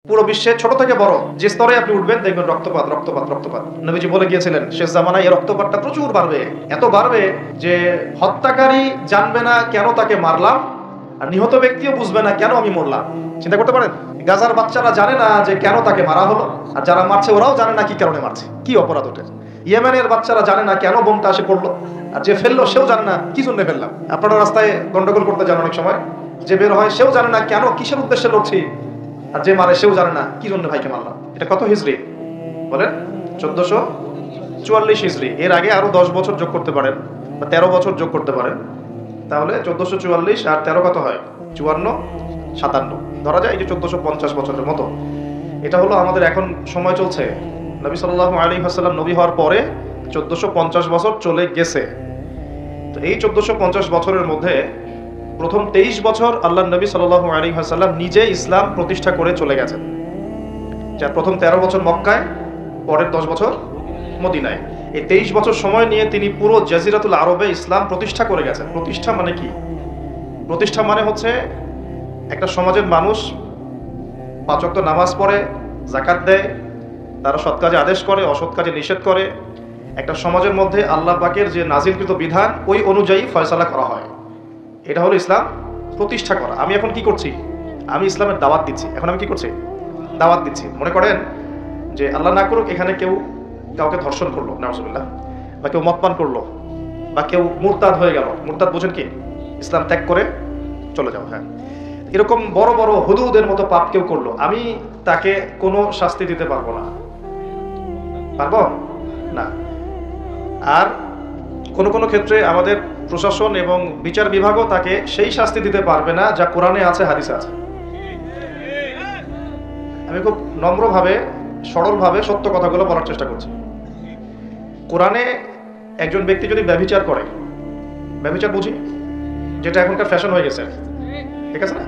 পুরো বিশ্বে ছোট থেকে বড় যে স্তরে আপনি উঠবেন দেখবেন রক্তপাত রক্তপাত রক্তপাত। নবীজি বলে গিয়েছিলেন শেষ জামানায় এই রক্তপাতটা প্রচুর বাড়বে, এত বাড়বে যে হত্যাকারী জানবে না কেন তাকে মারলাম, আর নিহত ব্যক্তিও বুঝবে না কেন আমি মরলাম। চিন্তা করতে পারেন, গাজার বাচ্চারা জানে না যে কেন তাকে মারা হলো, আর যারা মারছে ওরাও জানে না কি কারণে মারছে, কি অপরাধ ওঠে। ইয়েমেনের বাচ্চারা জানে না কেন বোমটা এসে পড়লো, আর যে ফেললো সেও জানে না কি জন্য ফেললাম। আপনারা রাস্তায় গন্ডগোল করতে যান অনেক সময়, যে বের হয় সেও জানে না কেন কিসের উদ্দেশ্যে লড়ছি, আর যে মারে সেও জানে না কি জন্য ভাইকে মারলাম। এটা কত হিজরি বলেন? 1444 হিজরি। এর আগে আরো 10 বছর যোগ করতে পারেন বা 13 বছর যোগ করতে পারেন, তাহলে 1444 আর 13 কত হয়? 54, 57 ধরা যায়। এই যে 1450 বছরের মতো, এটা হলো আমাদের এখন সময় চলছে। নবী সাল্লাল্লাহু আলাইহি ওয়াসাল্লাম নবী হওয়ার পরে 1450 বছর চলে গেছে। তো এই 1450 বছরের মধ্যে প্রথম 23 বছর আল্লাহ নবী সাল্লাল্লাহু আলাইহি ওয়াসাল্লাম নিজে ইসলাম প্রতিষ্ঠা করে চলে গেছেন। যার প্রথম 13 বছর মক্কায়, পরের 10 বছর মদিনায়। এই 23 বছর সময় নিয়ে তিনি পুরো জাজিরাতুল আরবে ইসলাম প্রতিষ্ঠা করে গেছেন। প্রতিষ্ঠা মানে কি? প্রতিষ্ঠা মানে হচ্ছে একটা সমাজের মানুষ 5 ওয়াক্ত নামাজ পড়ে, যাকাত দেয়, তারা সৎ কাজে আদেশ করে, অসৎ কাজে নিষেধ করে। একটা সমাজের মধ্যে আল্লাহ পাকের যে নাজিলকৃত বিধান ওই অনুযায়ী ফয়সালা করা হয়, এটা হলো ইসলাম প্রতিষ্ঠা করা। আমি এখন কি করছি? আমি ইসলামের দাওয়াত দিচ্ছি। এখন আমি কি করছি? দাওয়াত দিচ্ছি। মনে করেন যে আল্লাহ না করুক এখানে কেউ কাউকে ধর্ষণ করলো, নাউজুবিল্লাহ, বা কেউ মদপান করলো, বা কেউ মুরতাদ হয়ে গেল। মুরতাদ বোঝেন কি? ইসলাম ত্যাগ করে চলে যাও। হ্যাঁ, এরকম বড় বড় হুদুদের মতো পাপ কেউ করলো, আমি তাকে কোনো শাস্তি দিতে পারবো না। পারবো না। আর কোন কোন ক্ষেত্রে আমাদের প্রশাসন এবং বিচার বিভাগও তাকে সেই শাস্তি দিতে পারবে না যা কোরআনে আছে, হাদিসে আছে। আমি খুব নম্রভাবে, সরলভাবে সত্য কথাগুলো বলার চেষ্টা করছি। কোরআনে একজন ব্যক্তি যদি ব্যভিচার করে, ব্যভিচার বুঝি যেটা এখনকার ফ্যাশন হয়ে গেছে, ঠিক আছে না?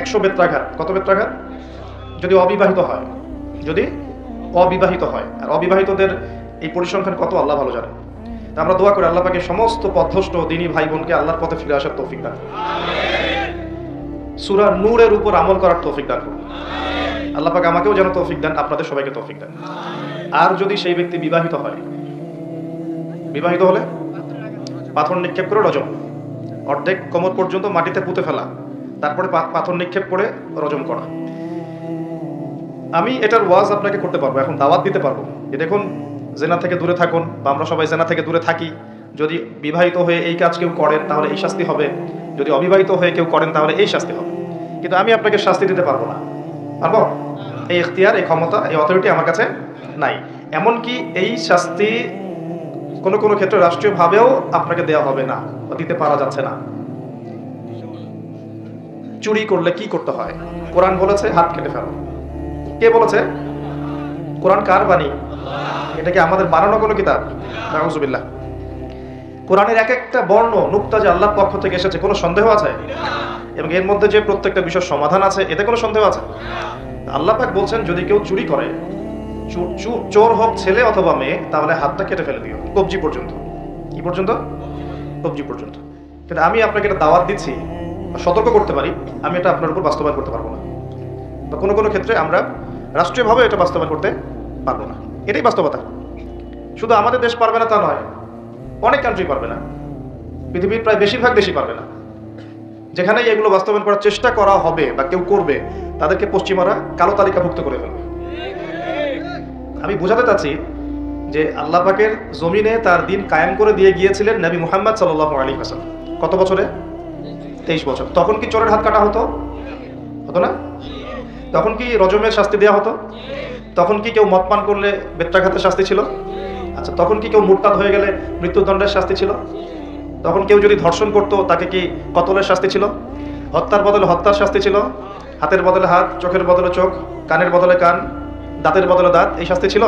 100 বেত্রাঘাত। কত বেত্রাঘাত? যদি অবিবাহিত হয়, যদি অবিবাহিত হয়। আর অবিবাহিতদের এই পরিসংখ্যান কত আল্লাহ ভালো জানে। আমরা দোয়া করি আল্লাহ পাকে সমস্ত পথভ্রষ্ট দিনী ভাই বোনকে আল্লাহর পথে ফিরে আসার তৌফিক দান। সূরা নূরের উপর আমল করার তৌফিক দান করুন। আল্লাহ পাক আমাকেও যেন তৌফিক দেন, আপনাদের সবাইকে তৌফিক দেন। আর যদি সেই ব্যক্তি বিবাহিত হয়, বিবাহিত হলে পাথর নিক্ষেপ করে রজম, অর্ধেক কোমর পর্যন্ত মাটিতে পুঁতে ফেলা, তারপরে পাথর নিক্ষেপ করে রজম করা। আমি এটার ওয়াজ আপনাকে করতে পারবো, এখন দাওয়াত দিতে পারবো যে দেখুন জেনা থেকে দূরে থাকুন, বা আমরা সবাই জেনা থেকে দূরে থাকি। যদি বিবাহিত হয়ে এই কাজ কেউ করেন তাহলে এই শাস্তি হবে, যদি অবিবাহিত হয়ে কেউ করেন তাহলে এই শাস্তি হবে। কিন্তু আমি আপনাকে শাস্তি দিতে পারবো না। পারবো? এই ইখতিয়ার, এই ক্ষমতা, এই অথরিটি আমার কাছে নাই। এমনকি এই শাস্তি কোনো কোনো ক্ষেত্রে রাষ্ট্রীয়ভাবেও আপনাকে দেওয়া হবে না, বা দিতে পারা যাচ্ছে না। চুরি করলে কি করতে হয়? কোরআন বলেছে হাত কেটে ফেলো। কে বলেছে? কোরআন কার বাণী? এটা কি আমাদের বানানো কোনো কিতাব? নাউজুবিল্লাহ। কোরআনের এক একটা বর্ণ নুক্তা যে আল্লাহর পক্ষ থেকে এসেছে, কোনো সন্দেহ আছে? এবং এর মধ্যে যে প্রত্যেকটা বিষয়ের সমাধান আছে, এতে কোনো সন্দেহ আছে? আল্লাহ পাক বলছেন যদি কেউ চুরি করে, চোর হোক ছেলে অথবা মেয়ে, তাহলে হাতটা কেটে ফেলে দিও, কবজি পর্যন্ত। কি পর্যন্ত? কবজি পর্যন্ত। কিন্তু আমি আপনাকে এটা দাওয়াত দিচ্ছি, সতর্ক করতে পারি, আমি এটা আপনার উপর বাস্তবায়ন করতে পারবো না, বা কোনো কোনো ক্ষেত্রে আমরা রাষ্ট্রীয়ভাবে এটা বাস্তবায়ন করতে পারবো না। এটাই বাস্তবতা। শুধু আমাদের দেশ পারবে না তা নয়, অনেক কান্ট্রি পারবে না, পৃথিবীর প্রায় বেশিরভাগ দেশই পারবে না। যেখানেই এগুলো বাস্তবায়ন করার চেষ্টা করা হবে বা কেউ করবে, তাদেরকে পশ্চিমারা কালো তালিকাভুক্ত করে ফেলবে। আমি বোঝাতে চাচ্ছি যে আল্লাহ পাকের জমিনে তার দিন কায়েম করে দিয়ে গিয়েছিলেন নবী মুহাম্মদ সাল্লাল্লাহু আলাইহি ওয়াসাল্লাম। কত বছরে? 23 বছর। তখন কি চোরের হাত কাটা হতো? হতো না? তখন কি রজমের শাস্তি দেওয়া হতো? তখন কি কেউ মদ পান করলে বেত্রাঘাতের শাস্তি ছিল? আচ্ছা, তখন কি কেউ মুরতাদ হয়ে গেলে মৃত্যুদণ্ডের শাস্তি ছিল? তখন কেউ যদি ধর্ষণ করতো তাকে কি কতলের শাস্তি ছিল? হত্যার বদলে হত্যার শাস্তি ছিল? হাতের বদলে হাত, চোখের বদলে চোখ, কানের বদলে কান, দাঁতের বদলে দাঁত, এই শাস্তি ছিল?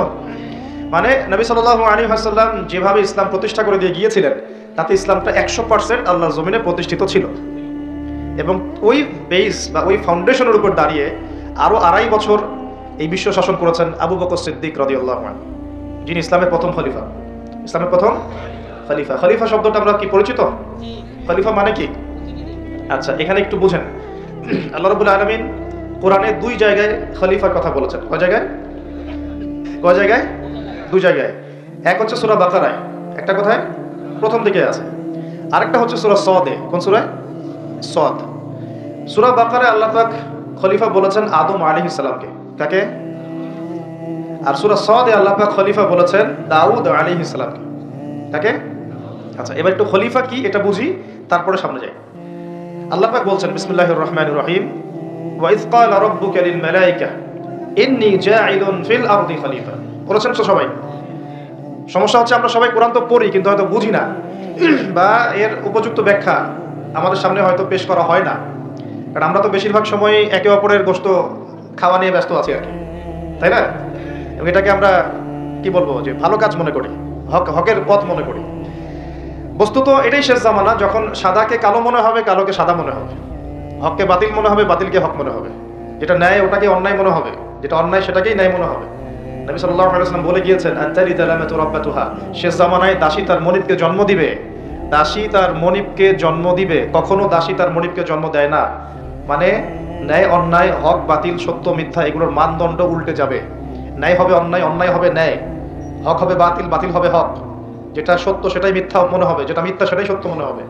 মানে নবী সাল্লাল্লাহু আলাইহি ওয়াসাল্লাম যেভাবে ইসলাম প্রতিষ্ঠা করে দিয়ে গিয়েছিলেন, তাতে ইসলামটা 100% আল্লাহর জমিনে প্রতিষ্ঠিত ছিল। এবং ওই বেস বা ওই ফাউন্ডেশনের উপর দাঁড়িয়ে আরো 2.5 বছর এই বিশ্ব শাসন করেছেন আবু বকর সিদ্দিক রাদিয়াল্লাহু আনহু, যিনি ইসলামের প্রথম খলিফা। ইসলামের প্রথম খলিফা। খলিফা শব্দটা আমরা কি পরিচিত? খলিফা মানে কি? আচ্ছা, এখানে একটু বুঝেন। আল্লাহ রাব্বুল আলামিন কোরআনে দুই জায়গায় খলিফার কথা বলেছেন। কয় জায়গায়? কয় জায়গায়? দুই জায়গায়। এক হচ্ছে সূরা বাকারায়, একটা কোথায় প্রথম দিকে আছে, আরেকটা হচ্ছে সূরা সদে। কোন সূরা? সদ। সূরা বাকারায় আল্লাহ পাক খলিফা বলেছেন আদম আলাইহিস সালামকে। কাকে? আর সূরা সদে আল্লাহ পাক খলিফা বলেছেন দাউদ আলাইহিস সালামকে। কাকে? আচ্ছা, এবার একটু খলিফা কি এটা বুঝি, তারপরে সামনে যাই। আল্লাহ পাক বলছেন বিসমিল্লাহির রহমানির রহিম, ওয়া ইয ক্বালা রাব্বুকা লিল মালায়েকা ইন্নী জাইলুন ফিল আরদি খলিফা। বলেছেন তো সবাই? সমস্যা হচ্ছে আমরা সবাই কোরআন তো পড়ি কিন্তু হয়তো বুঝি না, বা এর উপযুক্ত ব্যাখ্যা আমাদের সামনে হয়তো পেশ করা হয় না, কারণ আমরা তো বেশিরভাগ সময় একে অপরের গোশত খাওয়া নিয়ে ব্যস্ত আছি আর কি, তাই না? এবং এটাকে আমরা কি বলবো, যে ভালো কাজ মনে করি, হকের পথ মনে করি। বস্তুত এটাই শেষ জামানা, যখন সাদাকে কালো মনে হবে, কালোকে সাদা মনে হবে, হককে বাতিল মনে হবে, বাতিলকে হক মনে হবে, যেটা ন্যায় ওটাকে অন্যায় মনে হবে, যেটা অন্যায় সেটাকেই ন্যায় মনে হবে। নবী সাল্লাল্লাহু আলাইহি ওয়াসাল্লাম বলে গিয়েছেন আনতারি দালামাতু রাব্বাতুহা, শেষ জামানায় দাসী তার মনিবকে জন্ম দিবে, দাসী তার মনিবকে জন্ম দিবে, কখনো দাসী তার মনিবকে জন্ম দেয় না। মানে ন্যায় অন্যায়, হক বাতিল, সত্য মিথ্যা, এগুলোর মানদণ্ড উল্টে যাবে। ন্যায় হবে অন্যায়, অন্যায় হবে ন্যায়, হক হবে বাতিল, বাতিল হবে হক। যেটা সত্য সেটাই মিথ্যা মনে হবে, যেটা মিথ্যা সেটাই সত্য মনে হবে,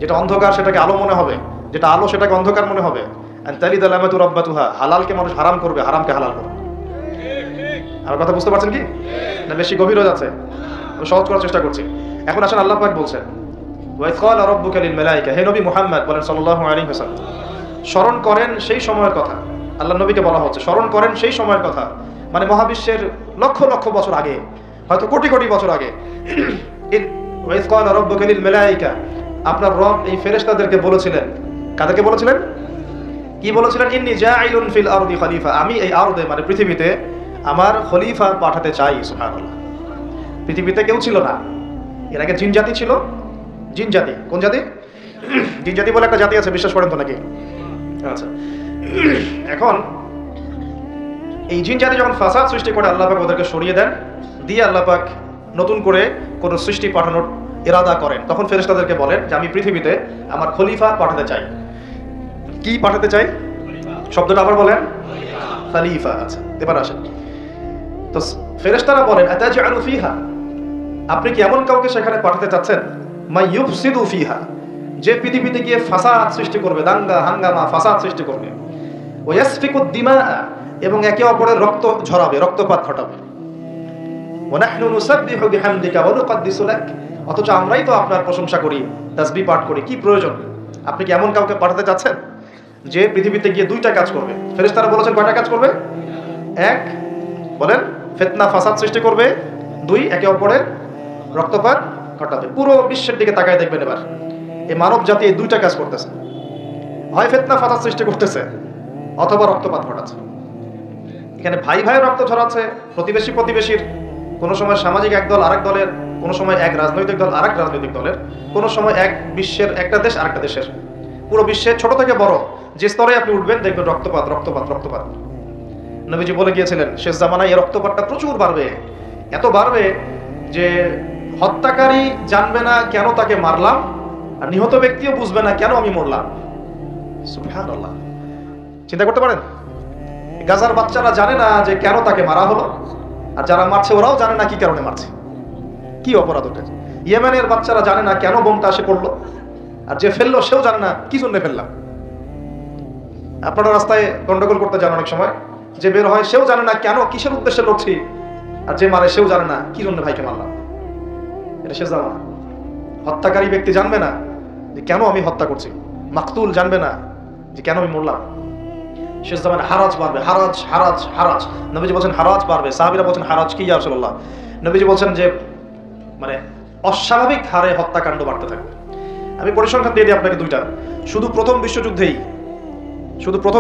যেটা অন্ধকার সেটাকে আলো মনে হবে, যেটা আলো সেটাকে অন্ধকার মনে হবে। আনতালি দালামাতু রাব্বাতুহা, হালালকে মানুষ হারাম করবে, হারামকে হালাল করবে। আমার কথা বুঝতে পারছেন কি না বেশি গভীর হয়ে যাচ্ছে? আমি সহজ করার চেষ্টা করছি। এখন আসেন, আল্লাহ পাক বলছেন ওয়া ইয ক্বালা রাব্বুকা লিল মালায়েকা, হে নবী মুহাম্মদ বলেন সাল্লাল্লাহু আলাইহি ওয়াসাল্লাম, স্মরণ করেন সেই সময়ের কথা। আল্লাহ নবীকে বলা হচ্ছে স্মরণ করেন সেই সময়ের কথা, মানে মহাবিশ্বের লক্ষ লক্ষ বছর আগে, হয়তো কোটি কোটি বছর আগে। ওয়া ইয ক্বালা রাব্বুকা লিল মালায়েকা, আপনার রব এই ফেরেশতাদেরকে বলেছিলেন। কাদেরকে বলেছিলেন? কি বলেছিলেন? ইন্নী জাইলুন ফিল আরদি খলিফা, আমি এই আরদে মানে পৃথিবীতে আমার খলিফা পাঠাতে চাই। সুবহানাল্লাহ। পৃথিবীতে কেউ ছিল না এর আগে, জিন জাতি ছিল। জিন জাতি, কোন জাতি? জিন জাতি বলে একটা জাতি আছে, বিশ্বাস করেন তো নাকি? আচ্ছা, এখন এই জিন জাতি যখন ফাসাদ সৃষ্টি করে আল্লাহ পাক ওদেরকে সরিয়ে দেন, দিয়ে আল্লাহ পাক নতুন করে কোন সৃষ্টি পাঠানোর ইরাদা করেন, তখন ফেরেশতাদেরকে বলেন যে আমি পৃথিবীতে আমার খলিফা পাঠাতে চাই। কি পাঠাতে চাই? শব্দটা আবার বলেন, খলিফা। আচ্ছা, এবার আসেন তো ফেরেশতারা বলেন আতাজআলু ফিহা, আপনি কি এমন কাউকে সেখানে পাঠাতে চাচ্ছেন মাই ইউফসিদু ফিহা, যে পৃথিবীতে গিয়ে ফাসাদ সৃষ্টি করবে, দাঙ্গা হাঙ্গামা ফাসাদ সৃষ্টি করবে, ওয়া ইয়াসফিকুদ দিমা, এবং একে অপরের রক্ত ঝরাবে, রক্তপাত ঘটাবে। ওয়া নাহনু নুসাব্বিহু বিহামদিকা ওয়া নুকদ্দিসু লাক, অথচ আমরাই তো আপনার প্রশংসা করি, তাসবিহ পাঠ করি, কি প্রয়োজন? আপনি কি এমন কাউকে পাঠাতে চাচ্ছেন যে পৃথিবীতে গিয়ে দুইটা কাজ করবে? ফেরেশতারা বলেছেন কয়টা কাজ করবে? এক, বলেন, ফিতনা ফাসাদ সৃষ্টি করবে, দুই, একে অপরের রক্তপাত ঘটাবে। পুরো বিশ্বের দিকে তাকায় দেখবেন এবার, এই মানব জাতি এই দুইটা কাজ করতেছে, হয় ফিতনা ফাসাদ সৃষ্টি করতেছে অথবা রক্তপাত ঘটাচ্ছে। এখানে ভাই ভাই রক্ত ঝরাচ্ছে, প্রতিবেশী প্রতিবেশীর, কোনো সময় সামাজিক এক দল আরেক দলের, কোনো সময় এক রাজনৈতিক দল আরেক রাজনৈতিক দলের, কোনো সময় এক বিশ্বের একটা দেশ আরেকটা দেশের। পুরো বিশ্বে ছোট থেকে বড় যে স্তরে আপনি উঠবেন দেখবেন রক্তপাত রক্তপাত রক্তপাত। নবীজি বলে গিয়েছিলেন শেষ জামানায় এই রক্তপাতটা প্রচুর বাড়বে, এত বাড়বে যে হত্যাকারী জানবে না কেন তাকে মারলাম, আর নিহত ব্যক্তিও বুঝবে না কেন আমি মরলাম। সুবহানাল্লাহ। চিন্তা করতে পারেন, গাজার বাচ্চারা জানে না যে কেন তাকে মারা হলো, আর যারা মারছে ওরাও জানে না কি কারণে মারছে, কি অপরাধ ওটা। ইয়েমেনের বাচ্চারা জানে না কেন বোমটা এসে পড়লো, আর যে ফেললো সেও জানে না কি জন্য ফেললাম। আপনারা রাস্তায় গন্ডগোল করতে যান অনেক সময়, যে বের হয় সেও জানে না কেন, কিসের উদ্দেশ্যে লড়ছি, আর যে মারে সেও জানে না কি জন্য ভাইকে মারলাম। এটা শেষ জামানা। হত্যাকারী ব্যক্তি জানবে না যে কেন আমি হত্যা করছি, মাকতুল জানবে না যে কেন আমি মরলাম। শেষ জামানে হারাজ বাড়বে, হারাজ হারাজ হারাজ। নবীজি বলছেন হারাজ বাড়বে, সাহাবীরা বলছেন হারাজ কি ইয়া রাসূলুল্লাহ? নবীজি বলছেন যে মানে অস্বাভাবিক হারে হত্যাকাণ্ড বাড়তে থাকবে। আমি পরিসংখ্যান দিয়ে দিই আপনাকে দুইটা। শুধু প্রথম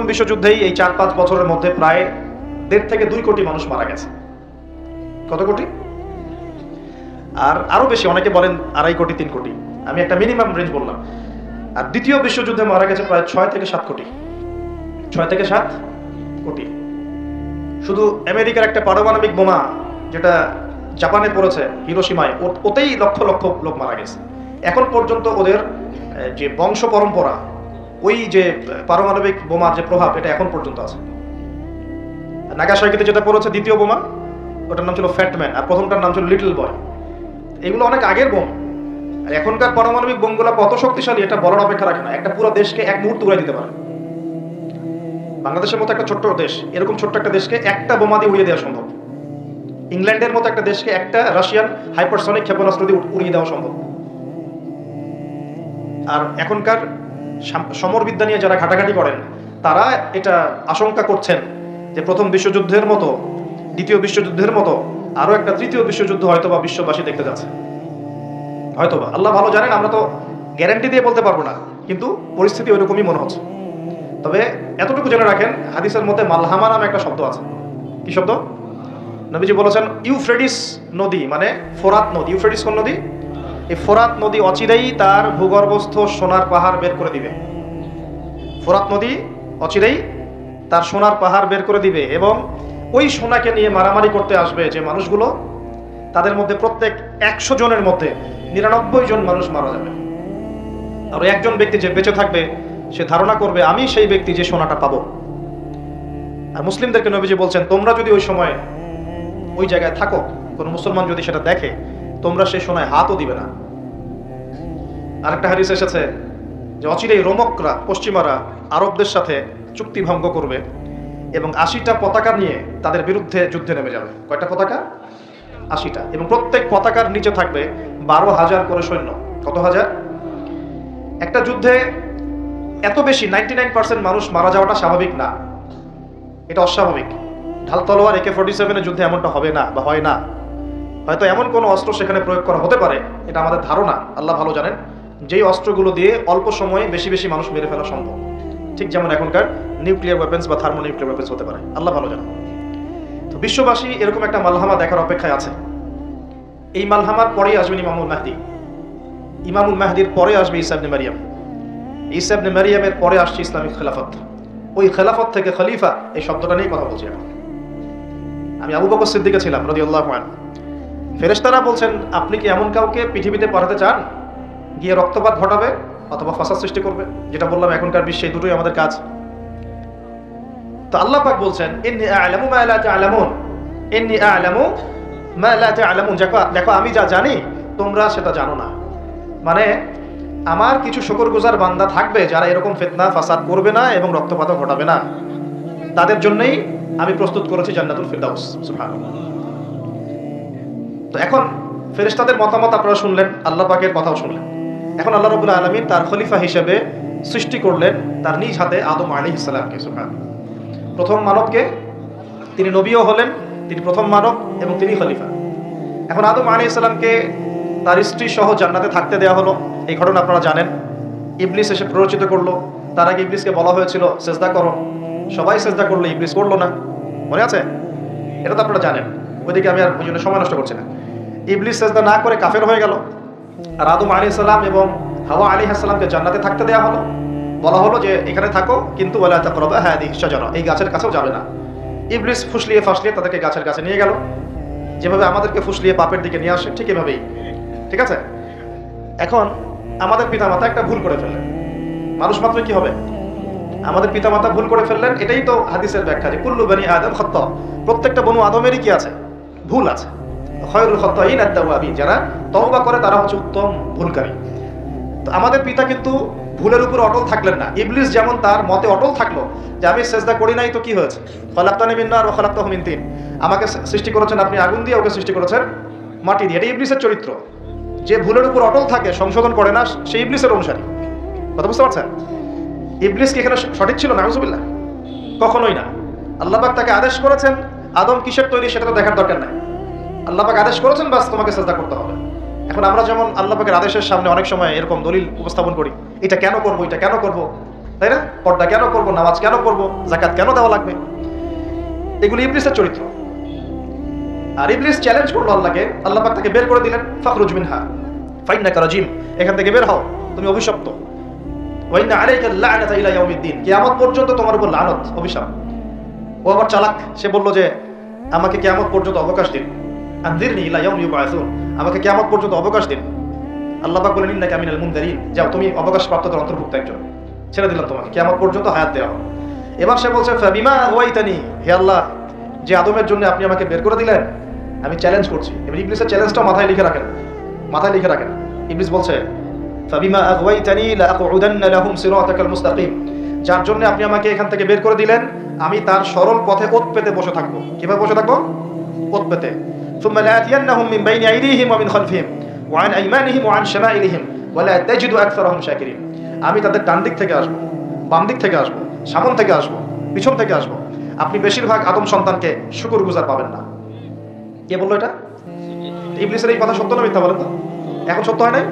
বিশ্বযুদ্ধেই এই 4-5 বছরের মধ্যে প্রায় 1.5 থেকে 2 কোটি মানুষ মারা গেছে। কত কোটি? আর আরো বেশি, অনেকে বলেন 2.5 কোটি 3 কোটি, আমি একটা মিনিমাম রেঞ্জ বললাম। আর দ্বিতীয় বিশ্বযুদ্ধে মারা গেছে প্রায় 6 থেকে 7 কোটি। 6 থেকে 7 কোটি। শুধু আমেরিকার একটা পারমাণবিক বোমা যেটা জাপানে পড়েছে হিরোশিমায়, ওতেই লক্ষ লক্ষ লোক মারা গেছে। এখন পর্যন্ত ওদের যে বংশ পরম্পরা ওই যে পারমাণবিক বোমার যে প্রভাব এটা এখন পর্যন্ত আছে। নাগাসাকিতে যেটা পড়েছে দ্বিতীয় বোমা, ওটার নাম ছিল ফ্যাটম্যান, আর প্রথমটার নাম ছিল লিটল বয়। এগুলো অনেক আগের বোম। আর এখনকার পারমাণবিক বোমগুলো কত শক্তিশালী এটা বলার অপেক্ষা রাখে না, একটা পুরো দেশকে এক মুহূর্তে উড়াই দিতে পারে। বাংলাদেশের মতো একটা ছোট্ট দেশ, এরকম ছোট্ট একটা দেশকে একটা বোমা দিয়ে উড়িয়ে দেওয়া সম্ভব। ইংল্যান্ডের মতো একটা দেশকে একটা রাশিয়ান হাইপারসনিক ক্ষেপণাস্ত্র দিয়ে উড়িয়ে দেওয়া সম্ভব। আর এখনকার সমরবিদ্যা নিয়ে যারা ঘাটাঘাটি করেন তারা এটা আশঙ্কা করছেন যে প্রথম বিশ্বযুদ্ধের মতো, দ্বিতীয় বিশ্বযুদ্ধের মতো আরো একটা তৃতীয় বিশ্বযুদ্ধ হয়তোবা বিশ্ববাসী দেখতে যাচ্ছে, হয়তোবা। আল্লাহ ভালো জানেন, আমরা তো গ্যারান্টি দিয়ে বলতে পারবো না, কিন্তু পরিস্থিতি ওইরকমই মনে হচ্ছে। তবে এতটুকু জেনে রাখেন, হাদিসের মধ্যে মালহামা নামে একটা শব্দ আছে। কি শব্দ? নবীজি বলেছেন ইউফ্রেটিস নদী, মানে ফোরাত নদী। ইউফ্রেটিস কোন নদী? এই ফোরাত নদী অচিরেই তার ভূগর্ভস্থ সোনার পাহাড় বের করে দিবে। ফোরাত নদী অচিরেই তার সোনার পাহাড় বের করে দিবে, এবং ওই সোনাকে নিয়ে মারামারি করতে আসবে যে মানুষগুলো, তাদের মধ্যে প্রত্যেক 100 জনের মধ্যে 99 জন মানুষ মারা যাবে। আর একজন ব্যক্তি যে বেঁচে থাকবে সে ধারণা করবে আমি সেই ব্যক্তি যে সোনাটা পাবো। আর মুসলিমদেরকে নবীজি বলছেন, তোমরা যদি ওই সময় ওই জায়গায় থাকো, কোন মুসলমান যদি সেটা দেখে, তোমরা সেই সোনায় হাতও দিবে না। আরেকটা হাদিস এসেছে যে অচিরেই রোমকরা, পশ্চিমারা আরবদের সাথে চুক্তি ভঙ্গ করবে এবং 80টা পতাকা নিয়ে তাদের বিরুদ্ধে যুদ্ধে নেমে যাবে। কয়টা পতাকা? 80টা। এবং প্রত্যেক পতাকার নিচে থাকবে 12,000 করে সৈন্য। কত হাজার? একটা যুদ্ধে এত বেশি 99% মানুষ মারা যাওয়াটা স্বাভাবিক না, এটা অস্বাভাবিক। ঢাল তলোয়ার AK-47 যুদ্ধে এমনটা হবে না বা হয় না। হয়তো এমন কোনো অস্ত্র সেখানে প্রয়োগ করা হতে পারে, এটা আমাদের ধারণা, আল্লাহ ভালো জানেন, যেই অস্ত্রগুলো দিয়ে অল্প সময়ে বেশি বেশি মানুষ মেরে ফেলা সম্ভব। ঠিক যেমন এখনকার নিউক্লিয়ার ওয়েপন্স বা থার্মোনিউক্লিয়ার ওয়েপন্স হতে পারে, আল্লাহ ভালো জানেন। তো বিশ্ববাসী এরকম একটা মালহামা দেখার অপেক্ষায় আছে। এই মালহামার পরেই আসবেন ইমামুল মাহদি। ইমামুল মাহদির পরে আসবে ঈসা ইবনে মারিয়াম। ঈসা ইবনে মারিয়ামের পরে আসছে ইসলামিক খেলাফত। ওই খেলাফত থেকে খলিফা, এই শব্দটা নিয়ে কথা বলছি এখন। আমি আবু বকর সিদ্দিকে ছিলাম রাদিয়াল্লাহু আনহু। ফেরেশতারা বলছেন, আপনি কি এমন কাউকে পৃথিবীতে পাঠাতে চান গিয়ে রক্তপাত ঘটাবে অথবা ফাসাদ সৃষ্টি করবে? যেটা বললাম, এখনকার বিশ্বে দুটোই আমাদের কাজ। তো আল্লাহ পাক বলছেন, ইন্নী আ'লামু মা লা তা'লামুন, ইন্নী আ'লামু মা লা তা'লামুন। দেখো আমি যা জানি তোমরা সেটা জানো না। মানে আমার কিছু শুকরগুজার বান্দা থাকবে যারা এরকম ফিতনা ফাসাদ করবে না এবং রক্তপাত ঘটাবে না। তাদের জন্যই আমি প্রস্তুত করেছি জান্নাতুল ফিরদাউস। সুবহানাল্লাহ। তো এখন ফেরেশতাদের মতামত আপনারা শুনলেন, আল্লাহ পাকের কথাও শুনলেন। এখন আল্লাহ রাব্বুল আলামিন তার খলিফা হিসেবে সৃষ্টি করলেন তার নিজ হাতে আদম আলাইহিস সালামকে। সুবহানাল্লাহ। প্রথম মানবকে, তিনি নবীও হলেন, তিনি প্রথম মানব এবং তিনি খলিফা। এখন আদম আলাইহিস সালামকে তার স্ত্রী সহ জান্নাতে থাকতে দেওয়া হলো। এই ঘটনা আপনারা জানেন। ইবলিস এসে প্ররোচিত করলো। তার আগে ইবলিসকে বলা হয়েছিল সেজদা করো, সবাই সেজদা করলো, ইবলিস করলো না। মনে আছে? এটা তো আপনারা জানেন। ওইদিকে আমি আর ওই জন্য সময় নষ্ট করছি না। ইবলিস সেজদা না করে কাফের হয়ে গেল। আর আদম আলাইহিস সালাম এবং হাওয়া আলাইহিস সালামকে জান্নাতে থাকতে দেওয়া হলো। বলা হলো যে এখানে থাকো, কিন্তু ওয়ালা তাকরাবা হাদিহিশ শাজারা, এই গাছের কাছেও যাবে না। ইবলিস ফুসলিয়ে ফাসলিয়ে তাদেরকে গাছের কাছে নিয়ে গেল। যেভাবে আমাদেরকে ফুসলিয়ে পাপের দিকে নিয়ে আসে, ঠিক এভাবেই। ঠিক আছে? এখন আমাদের পিতামাতা একটা ভুল করে ফেললেন। মানুষ মাত্র কি হবে? আমাদের পিতামাতা ভুল করে ফেললেন। এটাই তো হাদিসের ব্যাখ্যা যে কুল্লু বনি আদম খাত্তা, প্রত্যেকটা বনু আদমেরই কি আছে? ভুল আছে। খায়রুল খাত্তাইন আত-তাওয়াবিন, যারা তওবা করে তারা হচ্ছে উত্তম ভুলকারী। তো আমাদের পিতা কিন্তু ভুলের উপর অটল থাকলেন না। ইবলিস যেমন তার মতে অটল থাকলো যে আমি সেজদা করি নাই, তো কি হয়েছে? খালাকতানি মিন নার ওয়া খালাকতাহু মিন তিন, আমাকে সৃষ্টি করেছেন আপনি আগুন দিয়ে, ওকে সৃষ্টি করেছেন মাটি দিয়ে। এটা ইবলিসের চরিত্র। যে ভুলের উপর অটল থাকে, সংশোধন করে না, সেই ইবলিসের অনুসারী। কথা বুঝতে পারছেন? ইবলিস কি এখানে সঠিক ছিল? নাউজুবিল্লাহ, কখনোই না। আল্লাহ পাক তাকে আদেশ করেছেন, আদম কিসের তৈরি সেটা তো দেখার দরকার নাই। আল্লাহ পাক আদেশ করেছেন, বাস তোমাকে সেজদা করতে হবে। এখন আমরা যেমন আল্লাহ পাকের আদেশের সামনে অনেক সময় এরকম দলিল উপস্থাপন করি, এটা কেন করব, এটা কেন করব, তাই না? পর্দা কেন করব, নামাজ কেন করব, যাকাত কেন দেওয়া লাগবে, এগুলি ইবলিসের চরিত্র। আর ইবলিস চ্যালেঞ্জ করলো আল্লাহকে। আল্লাহ পাক তাকে বের করে দিলেন, ফাখরুজ মিনহা ফাইন্নাকা রাজিম, এখান থেকে বের হও, তুমি অভিশপ্ত। ওয়া ইন্না আলাইকা লা'নাতা ইলা ইয়াউমিদ্দিন, কিয়ামত পর্যন্ত তোমার উপর লানত, অভিশাপ। ও আবার চালাক, সে বলল যে আমাকে কিয়ামত পর্যন্ত অবকাশ দিন, আনজিরনি ইলা ইয়াউমি ইউবআসুন, আমাকে কিয়ামত পর্যন্ত অবকাশ দিন। আল্লাহ পাক বলেন ইন্নাকা মিনাল মুনযারিন, যাও তুমি অবকাশ প্রাপ্তদের অন্তর্ভুক্ত একজন। ছেড়ে দিলাম তোমাকে, কিয়ামত পর্যন্ত হায়াত দেওয়া হবে। এবার সে বলছে ফাবিমা আগওয়াইতানি, হে আল্লাহ, যে আদমের জন্য আপনি আমাকে বের করে দিলেন, আমি চ্যালেঞ্জ করছি। এবার ইবলিসের চ্যালেঞ্জটা মাথায় লিখে রাখেন, মাথায় লিখে রাখেন। ইবলিস বলছে ফাবিমা আগওয়াইতানি লাআকউদান্না লাহুম সিরাতাকাল মুস্তাকিম, যার জন্য আপনি আমাকে এখান থেকে বের করে দিলেন, আমি তার সরল পথে ওত পেতে বসে থাকবো। কিভাবে বসে থাকবো? ওত পেতে। সুম্মা লাআতিয়ান্নাহুম মিন বাইনি আইদিহিম ওয়া মিন খালফিহিম ওয়া আন আইমানিহিম ওয়া আন শামাইলিহিম ওয়া লা তাজিদু আকসারাহুম শাকিরিন। আমি তাদের ডান দিক থেকে আসবো, বাম দিক থেকে আসবো, সামন থেকে আসবো, পিছন থেকে আসবো। আপনি বেশিরভাগ আদম সন্তানকে শুকরগুজার পাবেন না। কে বললো এটা? ইবলিসের এই কথা সত্য না মিথ্যা বলেন তো? এখন সত্য হয় নাই?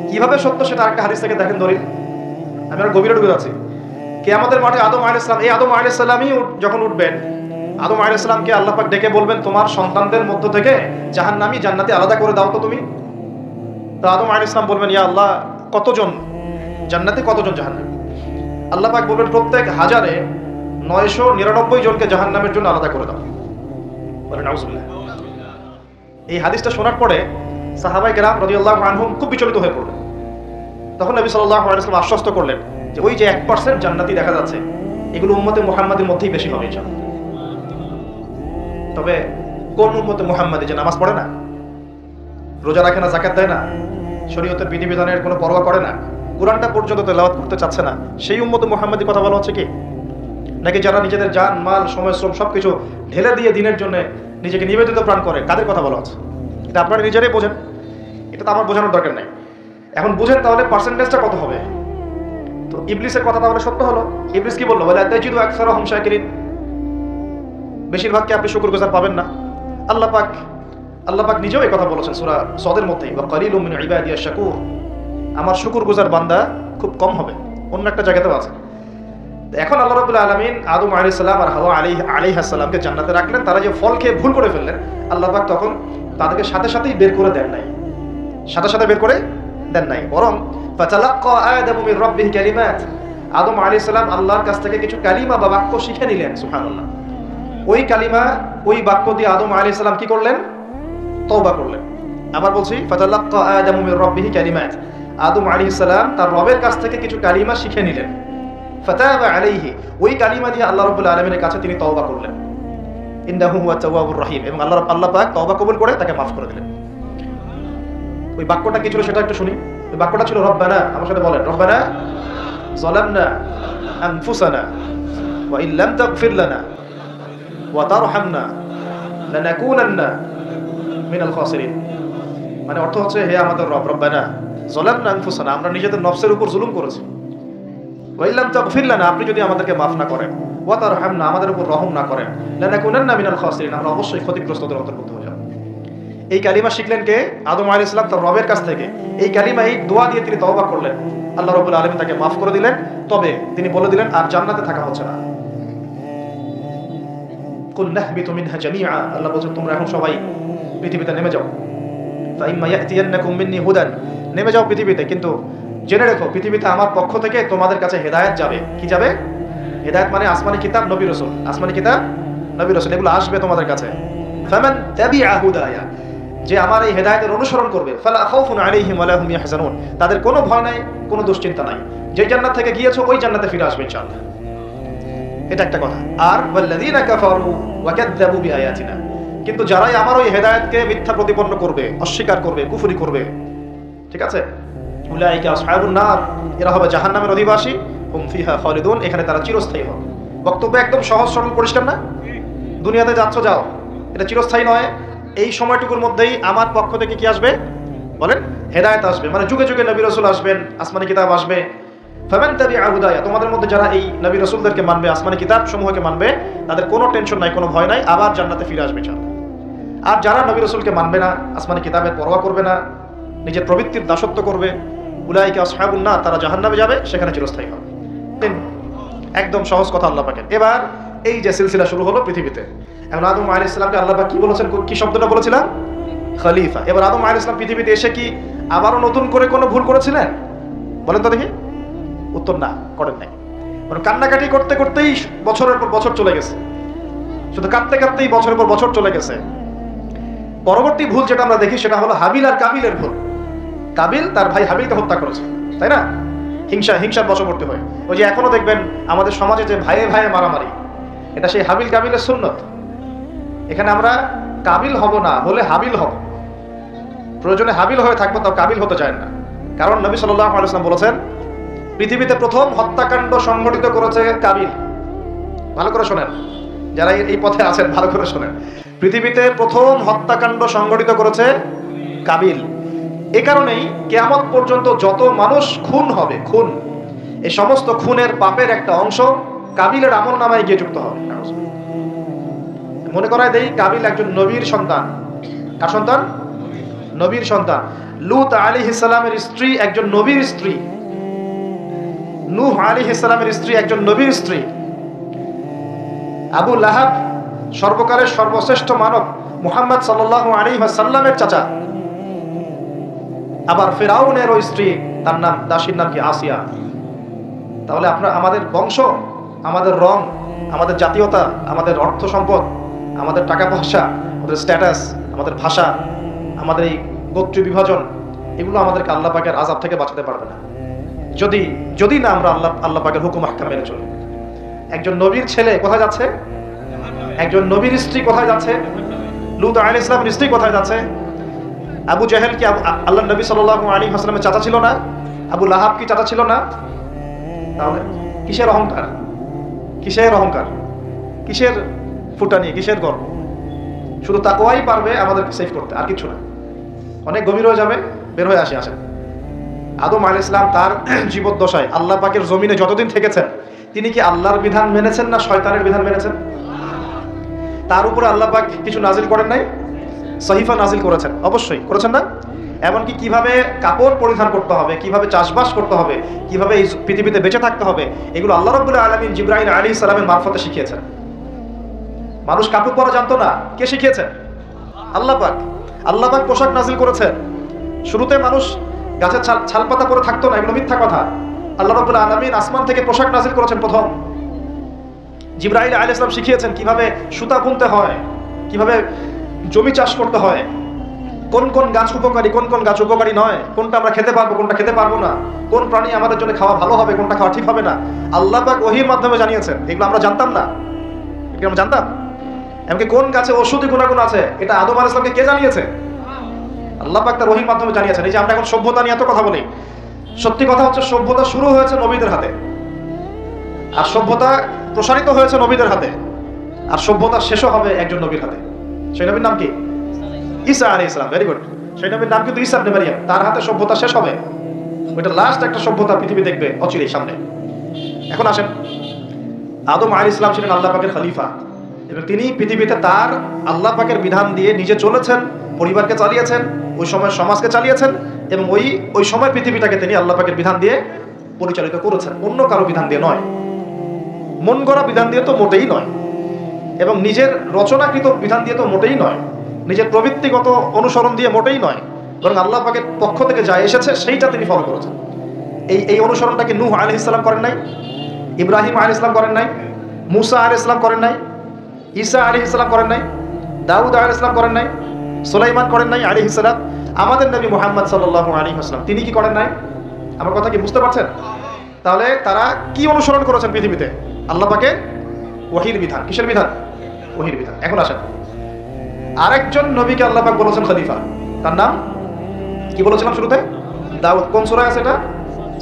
কিভাবে সত্য সেটা আরেকটা হাদিস থেকে দেখেন দলিল। আমি আর গভীরে ঢুকে যাচ্ছি। কিয়ামতের মাঠে আদম আলাইহিস সালাম, এই আদম আলাইহিস সালামই যখন উঠবেন, আদম আলাইহিস সালামকে আল্লাহ পাক ডেকে বলবেন, তোমার সন্তানদের মধ্য থেকে জাহান্নামী জান্নাতি আলাদা করে দাও তো তুমি। তো আদম আলাইহিস সালাম বলবেন, ইয়া আল্লাহ, কতজন জান্নাতি, কতজন জাহান্নামী? আল্লাহ পাক বলবেন, প্রত্যেক হাজারে 999 জনকে জাহান্নামের জন্য আলাদা করে দাও। বলেন নাউজুবিল্লাহ। এই হাদিসটা শোনার পরে সাহাবায়ে কেরাম রাদিয়াল্লাহু আনহুম খুব বিচলিত হয়ে পড়লেন। তখন নবী সাল্লাল্লাহু আলাইহি ওয়াসাল্লাম আশ্বস্ত করলেন যে ওই যে 1% জান্নাতি দেখা যাচ্ছে, এগুলো উম্মতে মুহাম্মাদের মধ্যেই বেশি হবে ইনশাআল্লাহ। তবে কোন উম্মতে মুহাম্মাদি যে নামাজ পড়ে না, রোজা রাখে না, যাকাত দেয় না, শরীয়তের বিধিবিধানের কোনো পরোয়া করে না, কোরআনটা পর্যন্ত তেলাওয়াত করতে চাচ্ছে না, সেই উম্মতে মুহাম্মাদি কথা বলা হচ্ছে কি? নাকি যারা নিজেদের জান, মাল, সময়, শ্রম সবকিছু ঢেলে দিয়ে দিনের জন্য নিজেকে নিবেদিত প্রাণ করে, কাদের কথা বলা হচ্ছে? এটা আপনারা নিজেরাই বোঝেন, এটা তো আমার বোঝানোর দরকার নাই। এখন বুঝেন তাহলে পার্সেন্টেজটা কত হবে। তো ইবলিসের কথা তাহলে সত্য হলো। ইবলিস কি বললো? বলে তাজিদু আকসারাহুম শাকিরিন, বেশিরভাগকে আপনি শুকরগুজার পাবেন না। আল্লাহ পাক নিজেও এই কথা বলেছেন সূরা সদের মধ্যেই, ওয়া কালিলুম মিন ইবাদিয়াশ শাকুর, আমার শুকরগুজার বান্দা খুব কম হবে। অন্য একটা জায়গাতেও আছে। এখন আল্লাহ রাব্বুল আলামিন আদম আলাইহিস সালাম আর হাওয়া আলাইহিস সালামকে জান্নাতে রাখলেন। তারা যে ফল খেয়ে ভুল করে ফেললেন, আল্লাহ পাক তখন তাদেরকে সাথে সাথেই বের করে দেন নাই, সাথে সাথে বের করে দেন নাই, বরং ফাতালাক্কা আদামু মির রাব্বিহি কালিমাত, আদম আলাইহিস সালাম আল্লাহর কাছ থেকে কিছু কালিমা বা বাক্য শিখে নিলেন। সুবহানাল্লাহ। ওই কালিমা, ওই বাক্য দিয়ে আদম আলাইহিস সালাম কি করলেন? তওবা করলেন। আবার বলছি, ফাতালাক্কা আদামু মির রাব্বিহি কালিমাত, আদম আলাইহিস সালাম তার রবের কাছ থেকে কিছু কালিমা শিখে নিলেন। ফাতাবা আলাইহি, ওই কালিমা দিয়ে আল্লাহ রাব্বুল আলামিনের কাছে তিনি তওবা করলেন। ইন্নাহু হুয়াত তাওয়াবুর রহিম, এবং আল্লাহ পাক তওবা কবুল করে তাকে মাফ করে দিলেন। ওই বাক্যটা কি ছিল সেটা একটু শুনি। ওই বাক্যটা ছিল রব্বানা, আমার সাথে বলেন, রব্বানা যালামনা আনফুসানা ওয়া ইন লাম তাগফির লানা ওয়া তারহামনা লানাকুনান্না মিনাল খাসিরিন। মানে অর্থ হচ্ছে, হে আমাদের রব, রব্বানা যালামনা আনফুসানা, আমরা নিজেদের নফসের উপর জুলুম করেছি, ওয়া ইন লাম তাগফির লানা, আপনি যদি আমাদেরকে মাফ না করেন, ওয়া তারহামনা, আমাদের উপর রহম না করেন, লানাকুনান্না মিনাল খাসিরিন, আমরা অবশ্যই ক্ষতিগ্রস্তদের অন্তর্ভুক্ত হয়ে যাব। এই কালিমা শিখলেন কে? আদম আলাইহিস সালাম তার রবের কাছ থেকে। এই কালিমা, এই দোয়া দিয়ে তিনি তওবা করলেন, আল্লাহ রাব্বুল আলামিন তাকে মাফ করে দিলেন। তবে তিনি বলে দিলেন আর জান্নাতে থাকা হচ্ছে না। কুল নাহবিতু মিনহা জামিআ, আল্লাহ বলেন তোমরা এখন সবাই পৃথিবীতে নেমে যাও। ফাইম্মা ইয়াতিয়ান্নাকুম মিন্নি হুদান, নেমে যাও পৃথিবীতে, কিন্তু জেনে রেখো পৃথিবীতে আমার পক্ষ থেকে তোমাদের কাছে হেদায়েত যাবে। কি যাবে? হেদায়েত মানে আসমানি কিতাব, নবী রাসূল, আসমানি কিতাব, নবী রাসূল, এগুলো আসবে তোমাদের কাছে। ফামান তাবিআ হুদায়া, যে আমার এই হেদায়েতের অনুসরণ করবে, ফালা খাউফুন আলাইহিম ওয়া লা হুম ইয়াহজানুন, তাদের কোনো ভয় নাই, কোনো দুশ্চিন্তা নাই। যে জান্নাত থেকে গিয়েছো ওই জান্নাতে ফিরে আসবে ইনশাআল্লাহ। এটা একটা কথা। আর ওয়াল্লাযীনা কাফারু ওয়া কাযযাবু বিআয়াতিনা, কিন্তু যারাই আমার ওই হেদায়েতকে মিথ্যা প্রতিপন্ন করবে, অস্বীকার করবে, কুফরি করবে, ঠিক আছে, উলাইকা আসহাবুন নার, এরা হবে জাহান্নামের অধিবাসী, হুম ফিহা খালিদুন, এখানে তারা চিরস্থায়ী হবে। বক্তব্য একদম সহজ সরল পরিষ্কার না? দুনিয়াতে যাচ্ছ যাও, এটা চিরস্থায়ী নয়। এই সময়টুকুর মধ্যেই আমার পক্ষ থেকে কি আসবে? বলেন, হেদায়েত আসবে, মানে যুগে যুগে নবী রাসূল আসবেন, আসমানি কিতাব আসবে। ফামান তাবিআ হুদায়া, তোমাদের মধ্যে যারা এই নবী রাসূলদেরকে মানবে, আসমানি কিতাব সমূহকে মানবে, তাদের কোনো টেনশন নাই, কোনো ভয় নাই, আবার জান্নাতে ফিরে আসবে ইনশাআল্লাহ। আর যারা নবী রাসূলকে মানবে না, আসমানি কিতাবের পরোয়া করবে না, নিজের প্রবৃত্তির দাসত্ব করবে, উলাইকা আসহাবুন নার, তারা জাহান্নামে যাবে, সেখানে চিরস্থায়ী হবে। একদম সহজ কথা আল্লাহ পাকের। এবার এই যে সিলসিলা শুরু হলো পৃথিবীতে, এখন আদম আলাইহিস সালামকে আল্লাহ পাক কি বলেছেন? কি শব্দটা বলেছিলাম? খলিফা। এবার আদম আলাইহিস সালাম পৃথিবীতে এসে কি আবারও নতুন করে কোনো ভুল করেছিলেন? বলেন তো দেখি। উত্তর না, করেন নাই। মানে কান্নাকাটি করতে করতেই বছরের পর বছর চলে গেছে, শুধু কাঁদতে কাঁদতেই বছরের পর বছর চলে গেছে। পরবর্তী ভুল যেটা আমরা দেখি সেটা হলো হাবিল আর কাবিলের ভুল। কাবিল তার ভাই হাবিলকে হত্যা করেছে, তাই না? হিংসার বশবর্তী হয়। ওই যে এখনো দেখবেন আমাদের সমাজে যে ভাইয়ে ভাইয়ে মারামারি, এটা সেই হাবিল কাবিলের সুন্নত। এখানে আমরা কাবিল হব না, হলে হাবিল হব। প্রয়োজনে হাবিল হয়ে থাকবো, তাও কাবিল হতে চায় না। কারণ নবী সাল্লাল্লাহু আলাইহি ওয়াসাল্লাম বলেছেন, পৃথিবীতে প্রথম হত্যাকাণ্ড সংঘটিত করেছে কাবিল। ভালো করে শোনেন, যারা এই পথে আছেন ভালো করে শোনেন। পৃথিবীতে প্রথম হত্যাকাণ্ড সংঘটিত করেছে কাবিল। এ কারণেই কিয়ামত পর্যন্ত যত মানুষ খুন হবে, খুন, এই সমস্ত খুনের পাপের একটা অংশ কাবিলের আমলনামায় গিয়ে যুক্ত হবে। মনে করায় দেই, কাবিল একজন নবীর সন্তান। কার সন্তান? নবীর সন্তান। লূত আলাইহিস সালামের স্ত্রী একজন নবীর স্ত্রী। নূহ আলাইহিস সালামের স্ত্রী একজন নবীর স্ত্রী। আবু লাহাব সর্বকালের সর্বশ্রেষ্ঠ মানব মুহাম্মদ সাল্লাল্লাহু আলাইহি ওয়াসাল্লামের চাচা। আবার ফিরাউনের ওই স্ত্রী, তার নাম, দাসীর নাম কি? আসিয়া। তাহলে আমাদের বংশ, আমাদের রং, আমাদের জাতীয়তা, আমাদের অর্থ সম্পদ, আমাদের টাকা পয়সা, আমাদের স্ট্যাটাস, আমাদের ভাষা, আমাদের এই গোত্র বিভাজন, এগুলো আমাদেরকে আল্লাহ পাকের আযাব থেকে বাঁচাতে পারবে না, যদি না আমরা আল্লাহ পাকের হুকুম আহকাম মেনে চলি। একজন নবীর ছেলে কোথায় যাচ্ছে? একজন নবীর স্ত্রী কোথায় যাচ্ছে? লূত আলাইহিস সালামের স্ত্রী কোথায় যাচ্ছে? আবু জাহেল কি আল্লাহ নবী সাল্লাল্লাহু আলাইহি ওয়াসাল্লামের চাচা ছিল না? আবু লাহাব কি চাচা ছিল না? তাহলে কিসের অহংকার, কিসের অহংকার, কিসের ফুটানি, কিসের গর্ব? শুধু তাকওয়াই পারবে আমাদেরকে সেভ করতে, আর কিছু না। অনেক গভীর হয়ে যাবে, বের হয়ে আসেন। আদম আলাইহিস সালাম তার জীবদ্দশায় আল্লাহ পাকের জমিনে যতদিন থেকেছেন, তিনি কি আল্লাহর বিধান মেনেছেন না শয়তানের বিধান মেনেছেন? তার উপরে আল্লাহ পাক কিছু নাজিল করেন নাই? সহিফা নাজিল করেছেন, অবশ্যই করেছেন না? এমনকি কিভাবে কাপড় পরিধান করতে হবে, কিভাবে চাষবাস করতে হবে, কিভাবে এই পৃথিবীতে বেঁচে থাকতে হবে, এগুলো আল্লাহ রাব্বুল আলামিন জিবরাইল আলাইহিস সালামের মারফতে শিখিয়েছেন। মানুষ কাপড় পরা জানতো না, কে শিখিয়েছেন? আল্লাহ পাক। আল্লাহ পাক পোশাক নাজিল করেছেন। শুরুতে মানুষ গাছের ছালপাতা পরে থাকতো না, এগুলো মিথ্যা কথা। আল্লাহ রাব্বুল আলামিন আসমান থেকে পোশাক নাজিল করেছেন প্রথম। জিবরাইল আলাইহিস সালাম শিখিয়েছেন কিভাবে সুতা বুনতে হয়, কিভাবে জমি চাষ করতে হয়, কোন কোন গাছ উপকারী, কোন কোন গাছ উপকারী নয়, কোনটা আমরা খেতে পারবো, কোনটা খেতে পারবো না, কোন প্রাণী আমাদের জন্য খাওয়া ভালো হবে, কোনটা খাওয়া ঠিক হবে না। আল্লাহ পাক ওহীর মাধ্যমে জানিয়েছেন। এগুলো আমরা জানতাম না, এগুলো আমরা জানতাম। এমনকি কোন গাছে ঔষধি গুণাগুণ আছে, এটা আদম আলাইহিস সালামকে কে জানিয়েছে? আল্লাহ পাক তার ওহীর মাধ্যমে জানিয়েছেন। এই যে আমরা এখন সভ্যতা নিয়ে এত কথা বলি, সত্যি কথা হচ্ছে সভ্যতা শুরু হয়েছে নবীদের হাতে, আর সভ্যতা প্রসারিত হয়েছে নবীদের হাতে, আর সভ্যতা শেষও হবে একজন নবীর হাতে। সেই নবীর নাম কি? ঈসা আলাইহিস সালাম। Very good. সেই নবীর নাম কিন্তু ঈসা ইবনে মারইয়াম। তার হাতে সভ্যতা শেষ হবে। ওইটা লাস্ট একটা সভ্যতা পৃথিবী দেখবে অচিরেই সামনে। এখন আসেন, আদম আলাইহিস সালাম ছিলেন আল্লাহ পাকের খলিফা, এবং তিনি পৃথিবীতে তার আল্লাহ পাকের বিধান দিয়ে নিজে চলেছেন, পরিবারকে চালিয়েছেন, ওই সময় সমাজকে চালিয়েছেন, এবং ওই সময় পৃথিবীটাকে তিনি আল্লাহ পাকের বিধান দিয়ে পরিচালিত করেছেন, অন্য কারো বিধান দিয়ে নয়, মন গড়া বিধান দিয়ে তো মোটেই নয়, এবং নিজের রচনাকৃত বিধান দিয়ে তো মোটেই নয়, নিজের প্রবৃত্তিগত অনুসরণ দিয়ে মোটেই নয়, বরং আল্লাহ পাকের পক্ষ থেকে যা এসেছে সেইটা তিনি ফলো করেছেন। এই অনুসরণটাকে নূহ আলাইহিস সালাম করেন নাই? ইব্রাহিম আলাইহিস সালাম করেন নাই? মুসা আলাইহিস সালাম করেন নাই? ঈসা আলাইহিস সালাম করেন নাই? দাউদ আলাইহিস সালাম করেন নাই? সুলাইমান করেন নাই আলাইহিস সালাম? আমাদের নবী মুহাম্মদ সাল্লাল্লাহু আলাইহি ওয়াসাল্লাম তিনি কি করেন নাই? আমার কথা কি বুঝতে পারছেন? তাহলে তারা কি অনুসরণ করেছেন পৃথিবীতে? আল্লাহ পাকের ওহীর বিধান। কিসের বিধান? ওহীর বিধান। এখন আসেন, আরেকজন নবীকে আল্লাহ পাক বলেছেন খলিফা। তার নাম কি বলেছিলাম শুরুতে? দাউদ। কোন সূরায় আছে এটা?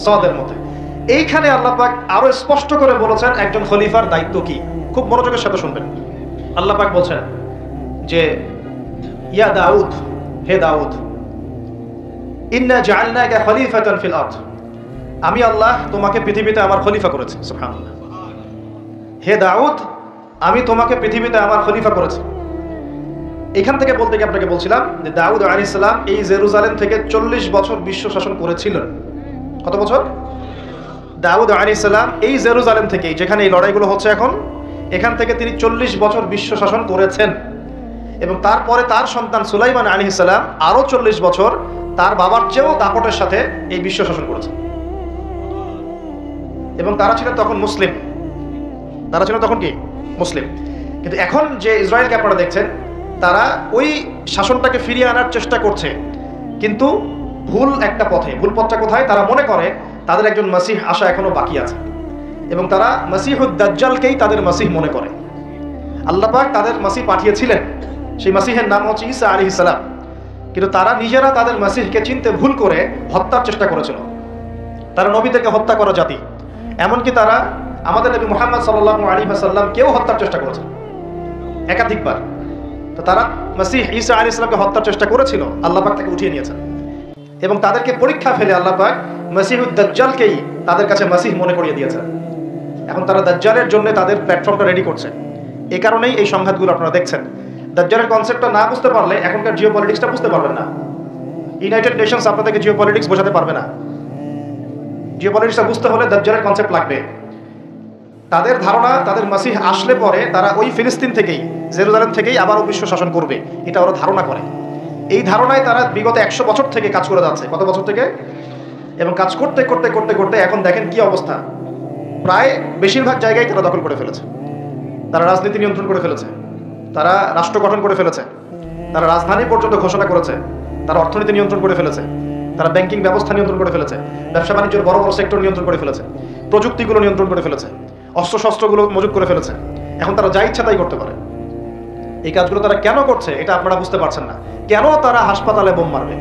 সদের মধ্যে। এইখানে আল্লাহ পাক আরো স্পষ্ট করে বলেছেন একজন খলিফার দায়িত্ব কি। খুব মনোযোগের সাথে শুনবেন। আল্লাহ পাক বলছেন যে ইয়া দাউদ, হে দাউদ, ইন্না জাআলনাকা খলিফাতান ফিল আরদ, আমি আল্লাহ তোমাকে পৃথিবীতে আমার খলিফা করেছি। সুবহানাল্লাহ। হে দাউদ, আমি তোমাকে পৃথিবীতে আমার খলিফা করেছি। এখান থেকে বলতে গিয়ে আপনাকে বলছিলাম যে দাউদ আলাইহিস সালাম এই জেরুজালেম থেকে 40 বছর বিশ্ব শাসন করেছিলেন। কত বছর? দাউদ আলাইহিস সালাম এই জেরুজালেম থেকে, যেখানে এই লড়াইগুলো হচ্ছে এখন, এখান থেকে তিনি 40 বছর বিশ্ব শাসন করেছেন। এবং তারপরে তার সন্তান সুলাইমান আলাইহিস সালাম আরো 40 বছর তার বাবার চেয়েও দাপটের সাথে এই বিশ্ব শাসন করেছেন। এবং তারা ছিলেন তখন মুসলিম। তারা ছিলেন তখন কি? মুসলিম। কিন্তু এখন যে ইসরায়েলকে আপনারা দেখছেন, তারা ওই শাসনটাকে ফিরিয়ে আনার চেষ্টা করছে, কিন্তু ভুল একটা পথে। ভুল পথটা কোথায়? তারা মনে করে তাদের একজন মাসিহ আসা এখনো বাকি আছে, এবং তারা মাসিহুদ দাজ্জালকেই তাদের মাসিহ মনে করে। আল্লাহ পাক তাদের মাসিহ পাঠিয়েছিলেন, সেই মাসিহের নাম হচ্ছে ঈসা আলাইহিস সালাম, কিন্তু তারা নিজেরা তাদের মাসিহকে চিনতে ভুল করে হত্যার চেষ্টা করেছিল। তারা নবীদেরকে হত্যা করা জাতি, এমনকি তারা আমাদের নবী মুহাম্মদ সাল্লাল্লাহু আলাইহি ওয়াসাল্লামকেও হত্যার চেষ্টা করেছে একাধিকবার। তো তারা মাসিহ ঈসা আলাইহিস সালামকে হত্যার চেষ্টা করেছিল, আল্লাহ পাক তাকে উঠিয়ে নিয়েছেন, এবং তাদেরকে পরীক্ষা ফেলে আল্লাহ পাক মাসিহুদ দাজ্জালকেই তাদের কাছে মাসিহ মনে করিয়ে দিয়েছেন। এখন তারা দাজ্জালের জন্য তাদের প্ল্যাটফর্মটা রেডি করছে। এই কারণেই এই সংঘাতগুলো আপনারা দেখছেন। দাজ্জালের কনসেপ্টটা না বুঝতে পারলে এখনকার জিওপলিটিক্সটা বুঝতে পারবেন না। ইউনাইটেড নেশনস আপনাদেরকে জিওপলিটিক্স বোঝাতে পারবে না। জিওপলিটিক্সটা বুঝতে হলে দাজ্জালের কনসেপ্ট লাগবে। তাদের ধারণা তাদের মাসিহ আসলে পরে তারা ওই ফিলিস্তিন থেকেই, জেরুজালেম থেকেই আবার বিশ্ব শাসন করবে, এটা ওরা ধারণা করে। এই ধারণায় তারা বিগত 100 বছর থেকে কাজ করে যাচ্ছে। কত বছর থেকে? এবং কাজ করতে করতে করতে করতে এখন দেখেন কি অবস্থা। প্রায় বেশিরভাগ জায়গায় তারা দখল করে ফেলেছে। তারা রাজনীতি নিয়ন্ত্রণ করে ফেলেছে, তারা রাষ্ট্র গঠন করে ফেলেছে, তারা রাজধানী পর্যন্ত ঘোষণা করেছে, তারা অর্থনীতি নিয়ন্ত্রণ করে ফেলেছে, তারা ব্যাংকিং ব্যবস্থা নিয়ন্ত্রণ করে ফেলেছে, ব্যবসা বাণিজ্যের বড় বড় সেক্টর নিয়ন্ত্রণ করে ফেলেছে, প্রযুক্তিগুলো নিয়ন্ত্রণ করে ফেলেছে, অস্ত্রশস্ত্রগুলো মজুত করে ফেলেছে। এখন তারা যা ইচ্ছা তাই করতে পারে। এই কাজগুলো তারা কেন করছে এটা আপনারা বুঝতে পারছেন না। কেন তারা হাসপাতালে বোম মারবে?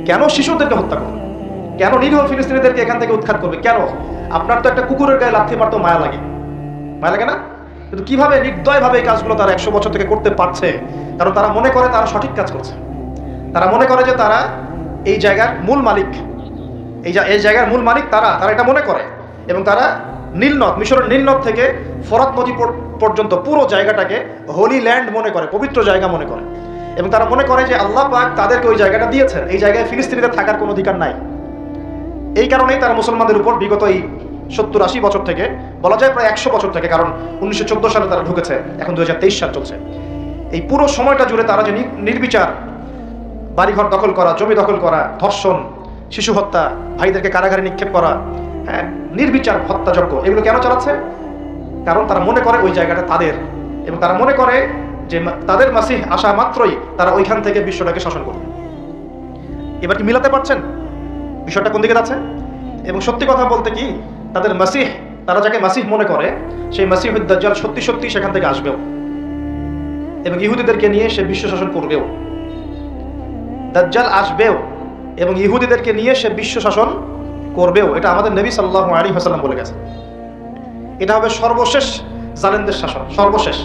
কেন শিশুদেরকে হত্যা করবে? কেন নিরীহ ফিলিস্তিনিদেরকে এখান থেকে উৎখাত করবে? কেন? আপনার তো একটা কুকুরের গায়ে লাথি মারতেও মায়া লাগে, মায়া লাগে না? কিন্তু কিভাবে নির্দয়ভাবে এই কাজগুলো তারা 100 বছর থেকে করতে পারছে? কারণ তারা মনে করে তারা সঠিক কাজ করছে। তারা মনে করে যে তারা এই জায়গার মূল মালিক, এই জায়গার মূল মালিক তারা এটা মনে করে। এবং তারা নীলনদ, মিশরের নীলনদ থেকে ফরাত নদী পর্যন্ত পুরো জায়গাটাকে হোলি ল্যান্ড মনে করে, পবিত্র জায়গা মনে করে। এবং তারা মনে করে যে আল্লাহ পাক তাদেরকে ওই জায়গাটা দিয়েছেন, এই জায়গায় ফিলিস্তিনিদের থাকার কোনো অধিকার নাই। এই কারণেই তারা মুসলমানদের উপর বিগত এই 70-80 বছর থেকে, বলা যায় প্রায় 100 বছর থেকে, কারণ 1914 সালে তারা ঢুকেছে, এখন 2023 সাল চলছে, এই পুরো সময়টা জুড়ে তারা যে নির্বিচার বাড়িঘর দখল করা, জমি দখল করা, ধর্ষণ, শিশু হত্যা, ভাইদেরকে কারাগারে নিক্ষেপ করা, নির্বিচার হত্যাযজ্ঞ, এগুলো কেন চালাচ্ছে? কারণ তারা মনে করে ওই জায়গাটা তাদের, এবং তারা মনে করে যে তাদের মাসিহ আসা মাত্রই তারা ওইখান থেকে বিশ্বটাকে শাসন করবে। এবার কি মিলাতে পারছেন বিষয়টা কোন দিকে যাচ্ছে? এবং সত্যি কথা বলতে কি, তাদের মাসিহ, তারা যাকে মাসিহ মনে করে, সেই মাসিহুদ দাজ্জাল সত্যি সত্যি সেখান থেকে আসবেও, এবং ইহুদিদেরকে নিয়ে সে বিশ্ব শাসন করবেও। দাজ্জাল আসবেও এবং ইহুদিদেরকে নিয়ে সে বিশ্ব শাসন করবেও। এটা আমাদের নবী সাল্লাল্লাহু আলাইহি ওয়াসাল্লাম বলে গেছেন। এটা হবে সর্বশেষ জালেমদের শাসন, সর্বশেষ।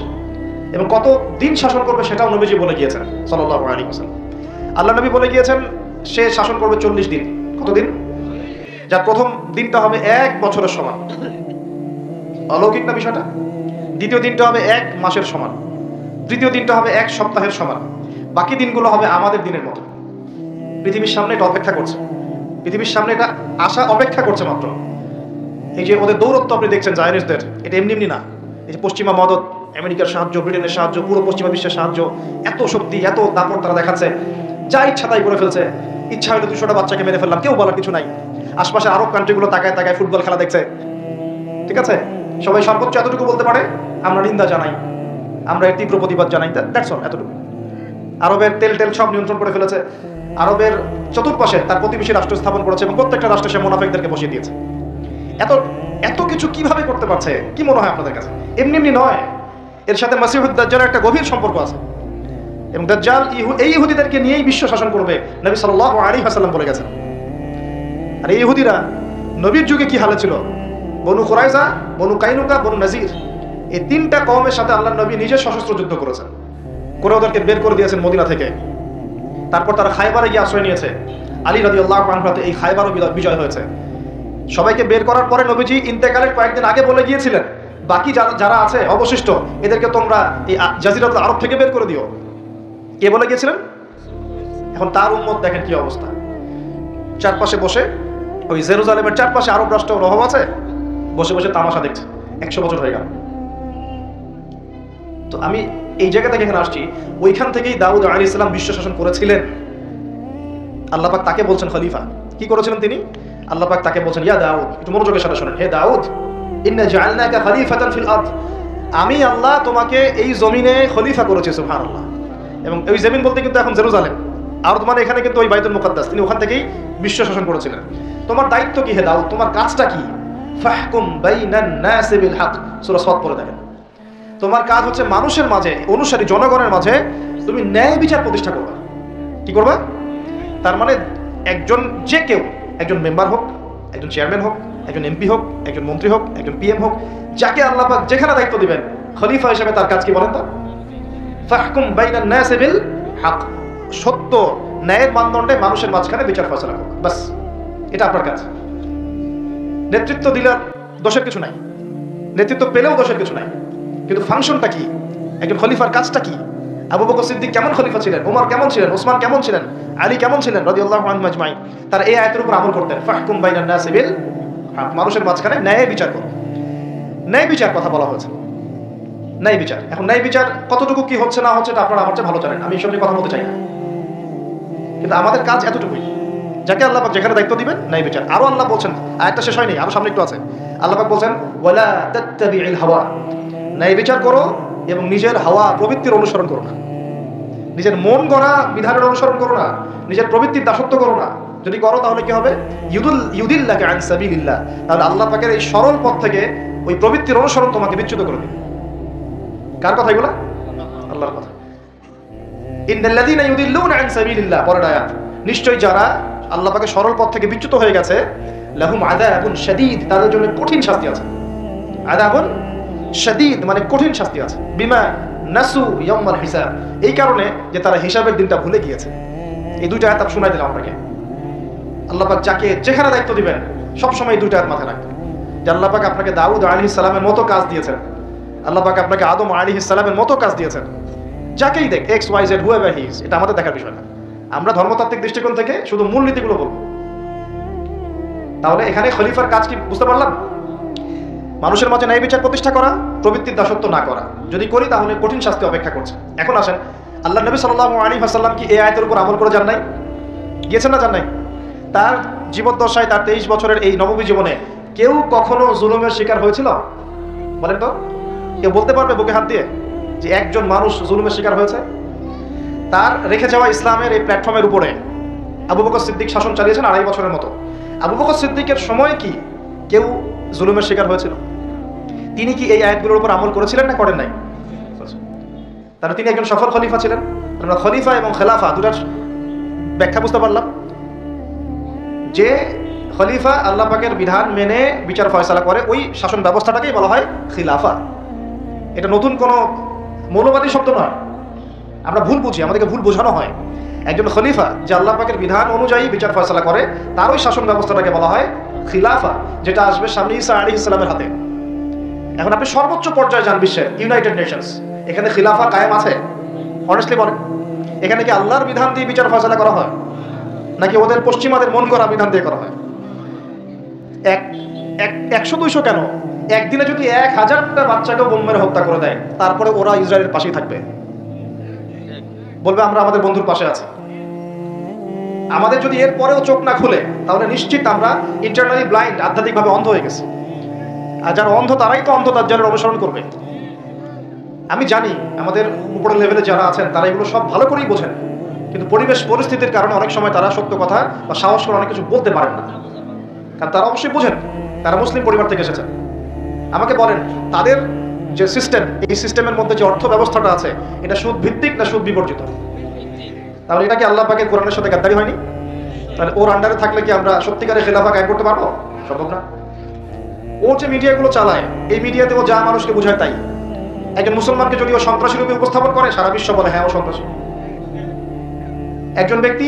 এবং কত দিন শাসন করবে সেটাও নবীজি বলে গিয়েছেন সাল্লাল্লাহু আলাইহি ওয়াসাল্লাম। আল্লাহ নবী বলে গিয়েছেন সে শাসন করবে 40 দিন। কতদিন? যার প্রথম দিনটা হবে 1 বছরের সমান, অলৌকিক না বিষয়টা? দ্বিতীয় দিনটা হবে 1 মাসের সমান, তৃতীয় দিনটা হবে 1 সপ্তাহের সমান, বাকি দিনগুলো হবে আমাদের দিনের মতো। পৃথিবীর সামনে এটা অপেক্ষা করছে, পৃথিবীর সামনে এটা আসা অপেক্ষা করছে মাত্র। এই যে ওদের দৌরত্ব আপনি দেখছেন জায়নিস্টদের, এটা এমনি এমনি না। এই যে পশ্চিমা মদত, আমেরিকার সাহায্য, ব্রিটেনের সাহায্য, পুরো পশ্চিমা বিশ্বের সাহায্য, এত শক্তি, এত দাপট তারা দেখাচ্ছে, যা ইচ্ছা তাই করে ফেলছে। ইচ্ছা হয়তো 200টা বাচ্চাকে মেরে ফেললাম, কেউ বলার কিছু নাই। আশপাশে আরব কান্ট্রিগুলো তাকায় তাকায় ফুটবল খেলা দেখছে, ঠিক আছে? সবাই সর্বোচ্চ এতটুকু বলতে পারে, আমরা নিন্দা জানাই, আমরা এর তীব্র প্রতিবাদ জানাই, দ্যাটস অল, এতটুকু। আরবের তেল সব নিয়ন্ত্রণ করে ফেলেছে। আরবের চতুর্পাশে তার প্রতিবেশী রাষ্ট্র স্থাপন করেছে, এবং প্রত্যেকটা রাষ্ট্রে সে মুনাফিকদেরকে বসিয়ে দিয়েছে। এত কিছু কিভাবে করতে পারছে? কি মনে হয় আপনাদের কাছে? এমনি এমনি নয়, এর সাথে মাসিহুদ দাজ্জালের একটা গভীর সম্পর্ক আছে। এবং দাজ্জাল এই ইহুদিদেরকে নিয়েই বিশ্ব শাসন করবে, নবী সাল্লাল্লাহু আলাইহি ওয়াসাল্লাম বলে গেছেন। আর এই ইহুদিরা নবীর যুগে কি হালে ছিল? বনু কুরাইজা, বনু কাইনুকা, বনু নাজির, এই 3টা কওমের সাথে আল্লাহর নবী নিজে সশস্ত্র যুদ্ধ করেছেন, করে ওদেরকে বের করে দিয়েছেন মদিনা থেকে। তারপর তারা খায়বারে গিয়ে আশ্রয় নিয়েছে। আলী রাদিয়াল্লাহু আনহু হাতে এই খায়বারও বিজয় হয়েছে। সবাইকে বের করার পরে নবীজি ইন্তেকালের কয়েকদিন আগে বলে গিয়েছিলেন, বাকি যারা আছে অবশিষ্ট, এদেরকে তোমরা এই জাজিরাতুল আরব থেকে বের করে দিও। কে বলে গিয়েছিলেন? এখন তার উম্মত দেখেন কি অবস্থা। চারপাশে বসে, ওই জেরুজালেমের চারপাশে আরব রাষ্ট্র রহব আছে, বসে বসে তামাশা দেখছে। 100 বছর হয়ে গেল। তো আমি এই জায়গা থেকে এখানে আসছি, ওইখান থেকেই দাউদ আলাইহিস সালাম বিশ্ব শাসন করেছিলেন। আল্লাহ পাক তাকে বলছেন খলিফা। কি করেছিলেন তিনি? আল্লাহ পাক তাকে বলছেন, ইয়া দাউদ, একটু মনোযোগের সাথে শুনেন, হে দাউদ, ইন্না জাআলনাকা খলিফাতান ফিল আরদ, আমি আল্লাহ তোমাকে এই জমিনে খলিফা করেছি। সুবহানাল্লাহ। এবং ওই জমিন বলতে কিন্তু এখন জেরুজালেম, আরদ মানে এখানে কিন্তু ওই বাইতুল মুকাদ্দাস, তিনি ওখান থেকেই বিশ্ব শাসন করেছিলেন। তোমার দায়িত্ব কি হে দাউদ, তোমার কাজটা কি? ফাহকুম বাইনান নাসি বিল হক, সূরা সাদ পড়ে দেখেন। তোমার কাজ হচ্ছে মানুষের মাঝে, অনুসারী জনগণের মাঝে তুমি ন্যায় বিচার প্রতিষ্ঠা করবে। কি করবে? তার মানে একজন যে কেউ, একজন মেম্বার হোক, একজন চেয়ারম্যান হোক, একজন এমপি হোক, একজন মন্ত্রী হোক, একজন পিএম হোক, যাকে আল্লাহ পাক যেখানে দায়িত্ব দিবেন, খলিফা হিসেবে তার কাজ কি বলেন তো? ফাহকুম বাইনান নাসি বিল হক, সত্য ন্যায়ের মানদণ্ডে মানুষের মাঝখানে বিচার ফয়সালা করো, বাস এটা আপনার কাজ। নেতৃত্ব দিলে দোষের কিছু নাই, নেতৃত্ব পেলেও দোষের কিছু নাই, কিন্তু ফাংশনটা কি? একজন খলিফার কাজটা কি? আবু বকর সিদ্দিক কেমন খলিফা ছিলেন, ওমর কেমন ছিলেন, ওসমান কেমন ছিলেন, আলী কেমন ছিলেন রাদিয়াল্লাহু আনহুম আজমাইন, তার এই আয়াতের উপর আমল করতেন। ফাহকুম বাইনান নাসি বিল হক, মানুষের মাঝখানে ন্যায় বিচার করো। ন্যায় বিচার কথা বলা হয়েছে, ন্যায় বিচার। এখন ন্যায় বিচার কতটুকু কি হচ্ছে না হচ্ছে এটা আপনারা আমার চেয়ে ভালো জানেন, আমি এসব নিয়ে কথা বলতে চাই না, কিন্তু আমাদের কাজ এতটুকুই, যাকে আল্লাহ পাক যেখানে দায়িত্ব দিবেন ন্যায় বিচার। আরো আল্লাহ বলছেন, আয়াতটা শেষ হয়নি, আরো সামনে একটু আছে। আল্লাহ পাক বলছেন ওয়ালা তাত্তাবিউল হাওয়া, ন্যায় বিচার করো এবং নিজের হাওয়া প্রবৃত্তির অনুসরণ করো না, নিজের মন গড়া বিধানের অনুসরণ করো না, নিজের প্রবৃত্তির দাসত্ব করো না। যদি করো তাহলে কি হবে? ইউদিল্লাকা আন সাবিলিল্লাহ, তাহলে আল্লাহ পাকের এই সরল পথ থেকে ওই প্রবৃত্তির অনুসরণ তোমাকে বিচ্যুত করে দিবে। কার কথা এগুলা? আল্লাহর কথা। ইন্নাল্লাযীনা ইউদিল্লুনা আন সাবিলিল্লাহ, পরের আয়াত, নিশ্চয়ই যারা আল্লাহ পাকের সরল পথ থেকে বিচ্যুত হয়ে গেছে, লাহুম আযাবুন শাদীদ, তাদের জন্য কঠিন শাস্তি আছে। আযাবুন শাদীদ মানে কঠিন শাস্তি আছে। বিমা নাসু ইয়াউমাল হিসাব, এই কারণে যে তারা হিসাবের দিনটা ভুলে গিয়েছে। এই দুইটা আয়াত আমি শোনাই দিলাম আপনাকে। আল্লাহ পাক যাকে যেখানে দায়িত্ব দিবেন সবসময় এই দুইটা আয়াত মাথায় রাখবেন, যে আল্লাহ পাক আপনাকে দাউদ আলাইহিস সালামের মতো কাজ দিয়েছেন, আল্লাহ পাক আপনাকে আদম আলাইহিস সালামের মতো কাজ দিয়েছেন। যাকেই দেখ, X Y Z whoever he is, এটা আমাদের দেখার বিষয় না। আমরা ধর্মতাত্ত্বিক দৃষ্টিকোণ থেকে শুধু মূলনীতিগুলো বলবো। তাহলে এখানে খলিফার কাজ কি বুঝতে পারলাম? মানুষের মাঝে ন্যায় বিচার প্রতিষ্ঠা করা, প্রবৃত্তির দাসত্ব না করা। যদি করি তাহলে কঠিন শাস্তি অপেক্ষা করছে। এখন আসেন, আল্লাহ নবী সাল্লাল্লাহু আলাইহি ওয়াসাল্লাম কি এই আয়াতের উপর আমল করে যান নাই? গিয়েছেন না, যান নাই? তার জীবদ্দশায়, তার 23 বছরের এই নববী জীবনে কেউ কখনো জুলুমের শিকার হয়েছিল? বলেন তো, কেউ বলতে পারবে বুকে হাত দিয়ে যে একজন মানুষ জুলুমের শিকার হয়েছে? তার রেখে যাওয়া ইসলামের এই প্ল্যাটফর্মের উপরে আবু বকর সিদ্দিক শাসন চালিয়েছেন 2.5 বছরের মতো। আবু বকর সিদ্দিকের সময় কি কেউ জুলুমের শিকার হয়েছিল? তিনি কি এই আয়াতগুলোর উপর আমল করেছিলেন না করেন নাই? তাহলে তিনি একজন সফল খলিফা ছিলেন। আমরা খলিফা এবং খেলাফা দুটার ব্যাখ্যা বুঝতে পারলাম। যে খলিফা আল্লাহ পাকের বিধান মেনে বিচার ফয়সালা করে, ওই শাসন ব্যবস্থাটাকেই বলা হয় খিলাফা। এটা নতুন কোনো মৌলবাদী শব্দ নয়, আমরা ভুল বুঝি, আমাদেরকে ভুল বোঝানো হয়। একজন খলিফা যে আল্লাহ পাকের বিধান অনুযায়ী বিচার ফয়সালা করে, তার ওই শাসন ব্যবস্থাটাকে বলা হয় খিলাফা, যেটা আসবে সামনে ঈসা আলাইহিস সালামের হাতে। এখন আপনি সর্বোচ্চ পর্যায়ে যান বিশ্বের, ইউনাইটেড নেশনস, এখানে খিলাফা কায়েম আছে? অনেস্টলি বলেন, এখানে কি আল্লাহর বিধান দিয়ে বিচার ফয়সালা করা হয়, নাকি ওদের পশ্চিমাদের মন করা বিধান দিয়ে করা হয়? 100-200 কেন, একদিনে যদি 1000টা বাচ্চাকেও বোম মেরে হত্যা করে দেয়, তারপরে ওরা ইসরায়েলের পাশেই থাকবে, বলবে আমরা আমাদের বন্ধুর পাশে আছি। আমাদের যদি এর পরেও চোখ না খুলে, তাহলে নিশ্চিত আমরা ইন্টারনালি ব্লাইন্ড, আধ্যাত্মিকভাবে অন্ধ হয়ে গেছি। আর যারা অন্ধ তারাই তো অন্ধ দাজ্জালের অনুসরণ করবে। আমি জানি আমাদের উপরের লেভেলে যারা আছেন তারা এগুলো সব ভালো করেই বোঝেন, কিন্তু পরিবেশ পরিস্থিতির কারণে অনেক সময় তারা সত্য কথা বা সাহস করে অনেক কিছু বলতে পারেন না, কারণ তারা অবশ্যই বোঝেন, তারা মুসলিম পরিবার থেকে এসেছেন। আমাকে বলেন, তাদের যে সিস্টেম, এই সিস্টেমের মধ্যে যে অর্থ ব্যবস্থাটা আছে, এটা সুদ ভিত্তিক না সুদ বিবর্জিত? তাহলে এটা কি আল্লাহ পাকের কোরআনের সাথে গাদ্দারি হয়নি? তাহলে ওর আন্ডারে থাকলে কি আমরা সত্যিকারের খেলাফা কায়েম করতে পারবো? সম্ভব না। ও যে মিডিয়াগুলো চালায়, এই মিডিয়াতে ও যা মানুষকে বোঝায় তাই। একজন মুসলমানকে যদি ও সন্ত্রাসী রূপে উপস্থাপন করে, সারা বিশ্ব বলে হ্যাঁ ও সন্ত্রাসী। একজন ব্যক্তি,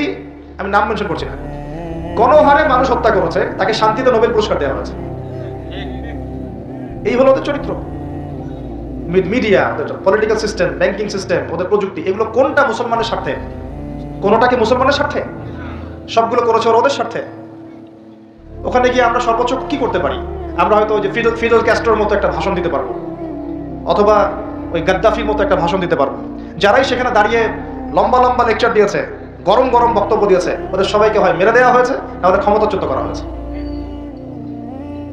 আমি নাম মেনশন করছি না, গণহারে মানুষ হত্যা করেছে, তাকে শান্তিতে নোবেল পুরস্কার দেওয়া হয়েছে। এই হলো ওদের চরিত্র। Media, political system, banking system, ওদের প্রযুক্তি, এগুলো কোনটা মুসলমানের স্বার্থে? কোনোটা কি মুসলমানের স্বার্থে? সবগুলো করেছে ওদের স্বার্থে। ওখানে গিয়ে আমরা সর্বোচ্চ কি করতে পারি? আমরা হয়তো ওই যে ফিদেল ক্যাস্ট্রোর মতো একটা ভাষণ দিতে পারবো, অথবা ওই গাদ্দাফির মতো একটা ভাষণ দিতে পারবো। যারাই সেখানে দাঁড়িয়ে লম্বা লম্বা লেকচার দিয়েছে, গরম গরম বক্তব্য দিয়েছে, ওদের সবাইকে হয় মেরে দেওয়া হয়েছে, আমাদের ক্ষমতাচ্যুত করা হয়েছে।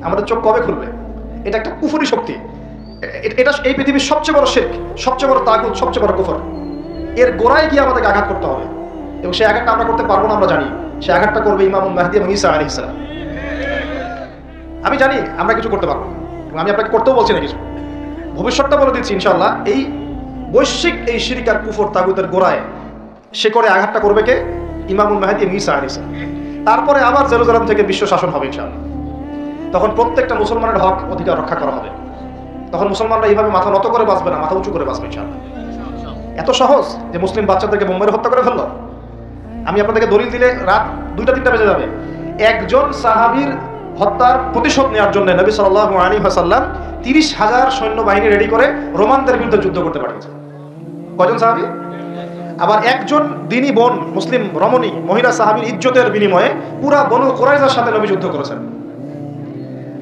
আমাদের চোখ কবে খুলবে? এটা একটা কুফরি শক্তি। এটা এই পৃথিবীর সবচেয়ে বড় শিরক, সবচেয়ে বড় তাগুত, সবচেয়ে বড় কুফর। এর গোড়ায় গিয়ে আমাদেরকে আঘাত করতে হবে, এবং সেই আঘাতটা আমরা করতে পারবো না, আমরা জানি। সেই আঘাতটা করবে ইমামুল মাহদী এবং ঈসা আলাইহিস সালাম। আমি জানি আমরা কিছু করতে পারবো, আমি আপনাকে করতেও বলছি না কিছু, ভবিষ্যৎটা বলে দিচ্ছি ইনশাআল্লাহ। এই বৈশ্বিক এই শিরক আর কুফর তাগুতের গোড়ায় শিকড়ে আঘাতটা করবে কে? ইমামুল মাহদী ঈসা আলাইহিস সালাম। তারপরে আবার জেরুজালেম থেকে বিশ্ব শাসন হবে ইনশাআল্লাহ। তখন প্রত্যেকটা মুসলমানের হক অধিকার রক্ষা করা হবে। তখন মুসলমানরা এইভাবে মাথা নত করে বাঁচবে না, মাথা উঁচু করে বাঁচবে ইনশাআল্লাহ। এত সহজ যে মুসলিম বাচ্চাদেরকে বোম্বাই হত্যা করে ফেললো। আমি আপনাদেরকে দলিল দিলে রাত 2টা-3টা বেজে যাবে। একজন সাহাবীর হত্যার প্রতিশোধ নেওয়ার জন্য নবী সাল্লাল্লাহু আলাইহি ওয়াসাল্লাম 30,000 সৈন্যবাহিনী রেডি করে রোমানদের বিরুদ্ধে যুদ্ধ করতে পাঠিয়েছেন। কয়জন সাহাবী? আবার একজন দিনী বোন মুসলিম রমণী মহিলা সাহাবীর ইজ্জতের বিনিময়ে পুরা বনু কুরাইজার সাথে নবী যুদ্ধ করেছেন।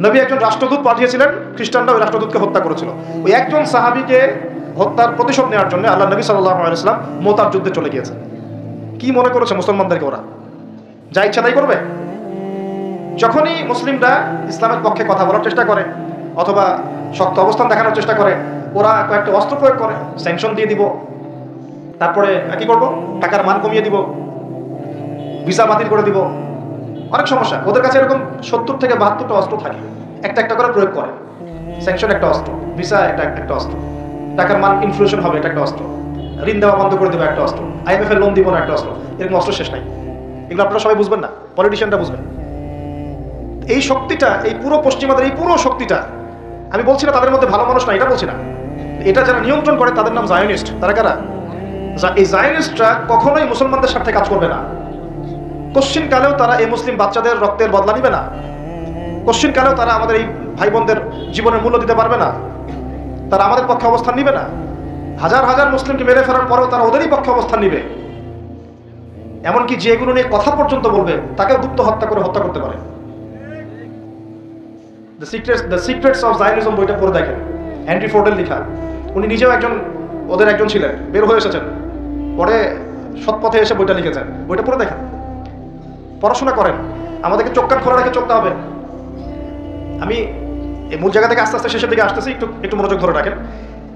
নবী একজন রাষ্ট্রদূত পাঠিয়েছিলেন, খ্রিস্টানরা ওই রাষ্ট্রদূতকে হত্যা করেছিল। ওই একজন সাহাবীকে হত্যার প্রতিশোধ নেওয়ার জন্য আল্লাহ নবী সাল্লাল্লাহু আলাইহি ওয়াসাল্লাম মুতার যুদ্ধে চলে গিয়েছেন। কি মনে করেছে মুসলমানদেরকে ওরা যা ইচ্ছা তাই করবে? যখনই মুসলিমরা ইসলামের পক্ষে কথা বলার চেষ্টা করে অথবা শক্ত অবস্থান দেখানোর চেষ্টা করে, ওরা কয়েকটা অস্ত্র প্রয়োগ করে, স্যাংশন দিয়ে দিব, তারপরে কি করব, টাকার মান কমিয়ে দিব, ভিসা বাতিল করে দিব, অনেক সমস্যা। ওদের কাছে এরকম 70 থেকে 72টা অস্ত্র থাকে, একটা একটা করে প্রয়োগ করে। স্যাংশন একটা অস্ত্র, ভিসা একটা অস্ত্র, টাকার মান ইনফ্লেশন হবে এটা একটা অস্ত্র, ঋণ দেওয়া বন্ধ করে দেবো একটা অস্ত্র, IMF এর লোন দিব না একটা অস্ত্র। এরকম অস্ত্র শেষ নাই। এগুলো আপনারা সবাই বুঝবেন না, পলিটিশিয়ানরা বুঝবেন। এই শক্তিটা, এই পুরো পশ্চিমাদের এই পুরো শক্তিটা, আমি বলছি না তাদের মধ্যে ভালো মানুষ না, এটা বলছি না, এটা যারা নিয়ন্ত্রণ করে তাদের নাম জায়নিস্ট। তারা কারা? এই জায়নিস্টরা কখনোই মুসলমানদের সাথে কাজ করবে না। কোশ্চিন কালেও তারা এই মুসলিম বাচ্চাদের রক্তের বদলা নিবে না। কোশ্চিন কালেও তারা আমাদের এই ভাই বোনদের জীবনের মূল্য দিতে পারবে না। তারা আমাদের পক্ষে অবস্থান নিবে না। হাজার হাজার মুসলিমকে মেরে ফেলার পরেও তারা ওদেরই পক্ষে অবস্থান নিবে। এমনকি যেগুলো নিয়ে কথা পর্যন্ত বলবে তাকেও গুপ্ত হত্যা করে হত্যা করতে পারে। দ্য সিক্রেটস অফ জায়নিজম বইটা পড়ে দেখেন, হেনরি ফোর্ডের লেখা। উনি নিজেও ওদের একজন ছিলেন, বের হয়ে এসেছেন, পরে সৎপথে এসে বইটা লিখেছেন। বইটা পড়ে দেখেন, পড়াশোনা করেন। আমাদেরকে চোখ কান খোলা রেখে চলতে হবে। আমি এই মূল জায়গা থেকে আস্তে আস্তে শেষের দিকে আসতেছি, একটু মনোযোগ ধরে রাখেন।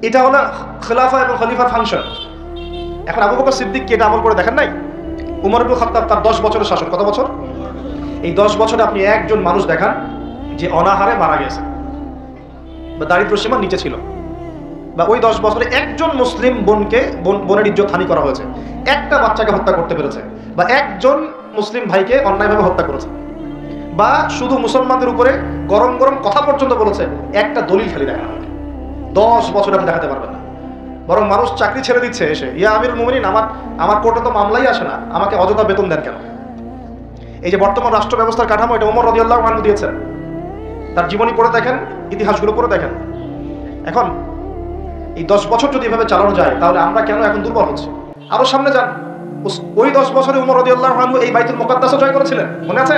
এটা হলো খেলাফা এবং খলিফার ফাংশন। এখন আবু বকর সিদ্দিক কি এটা আমল করে দেখেন নাই? উমর ইবনে খাত্তাব তার 10 বছরের শাসন, কত বছর? এই 10 বছরে আপনি একজন মানুষ দেখান যে অনাহারে মারা গেছে বা দারিদ্র সীমার নিচে ছিল, বা ওই 10 বছরে একজন মুসলিম বোনের ইজ্জত হানি করা হয়েছে, একটা বাচ্চাকে হত্যা করতে পেরেছে, বা একজন মুসলিম ভাইকে অন্যায়ভাবে হত্যা করেছে, বা শুধু মুসলমানদের উপরে গরম গরম কথা পর্যন্ত বলেছে, একটা দলিল খালি দেখানো হবে। 10 বছর আপনি দেখাতে পারবেন না। বরং মানুষ চাকরি ছেড়ে দিচ্ছে এসে, ইয়া আমিরুল মুমিনিন, আমার কোর্টে তো মামলাই আসে না, আমাকে অযথা বেতন দেন কেন? এই যে বর্তমান রাষ্ট্র ব্যবস্থার কাঠামো, এটা ওমর রাদিয়াল্লাহু আনহু দিয়েছেন। তার জীবনী পড়ে দেখেন, ইতিহাসগুলো পড়ে দেখেন। এখন এই 10 বছর যদি এভাবে চালানো যায়, তাহলে আমরা কেন এখন দুর্বল হচ্ছি? আরো সামনে যান, ওই 10 বছরে ওমর রাদিয়াল্লাহু আনহু এই বাইতুল মুকাদ্দাসও জয় করেছিলেন, মনে আছে?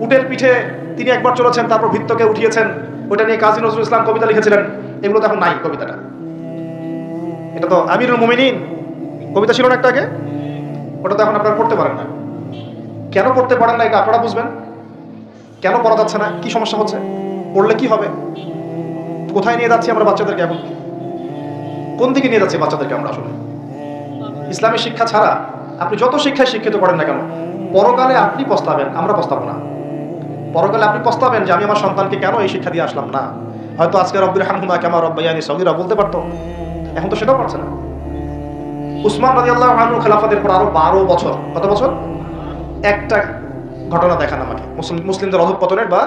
উটের পিঠে তিনি একবার চলেছেন, তারপর ভিত্তকে উঠিয়েছেন। ওইটা নিয়ে কাজী নজরুল ইসলাম কবিতা লিখেছিলেন। এগুলো তো এখন নাই। কবিতাটা, এটা তো আমিরুল মুমিনিন কবিতা ছিল না একটা আগে, ওটা তো এখন আপনারা পড়তে পারেন না। কেন পড়তে পারেন না এটা আপনারা বুঝবেন। কেন পড়া যাচ্ছে না? কি সমস্যা হচ্ছে? পড়লে কি হবে? কোথায় নিয়ে যাচ্ছি আমরা বাচ্চাদেরকে? এখন কোন দিকে নিয়ে যাচ্ছি বাচ্চাদেরকে আমরা? আসলে ইসলামী শিক্ষা ছাড়া আপনি যত শিক্ষায় শিক্ষিত করেন না কেন, পরকালে আপনি পস্তাবেন, আমরা পস্তাবো না। পরকালে আপনি পস্তাবেন যে আমি আমার সন্তানকে কেন এই শিক্ষা দিয়ে আসলাম না। হয়তো আজকে রব্বির হামহুমা কামা রব্বায়ানি সগীরা বলতে পারতো, এখন তো সেটাও পারছে না। উসমান রাদিয়াল্লাহু আনহু খেলাফতের পর আরো 12 বছর, কত বছর? একটা ঘটনা দেখান আমাকে, মুসলিমদের অধঃপতনের বা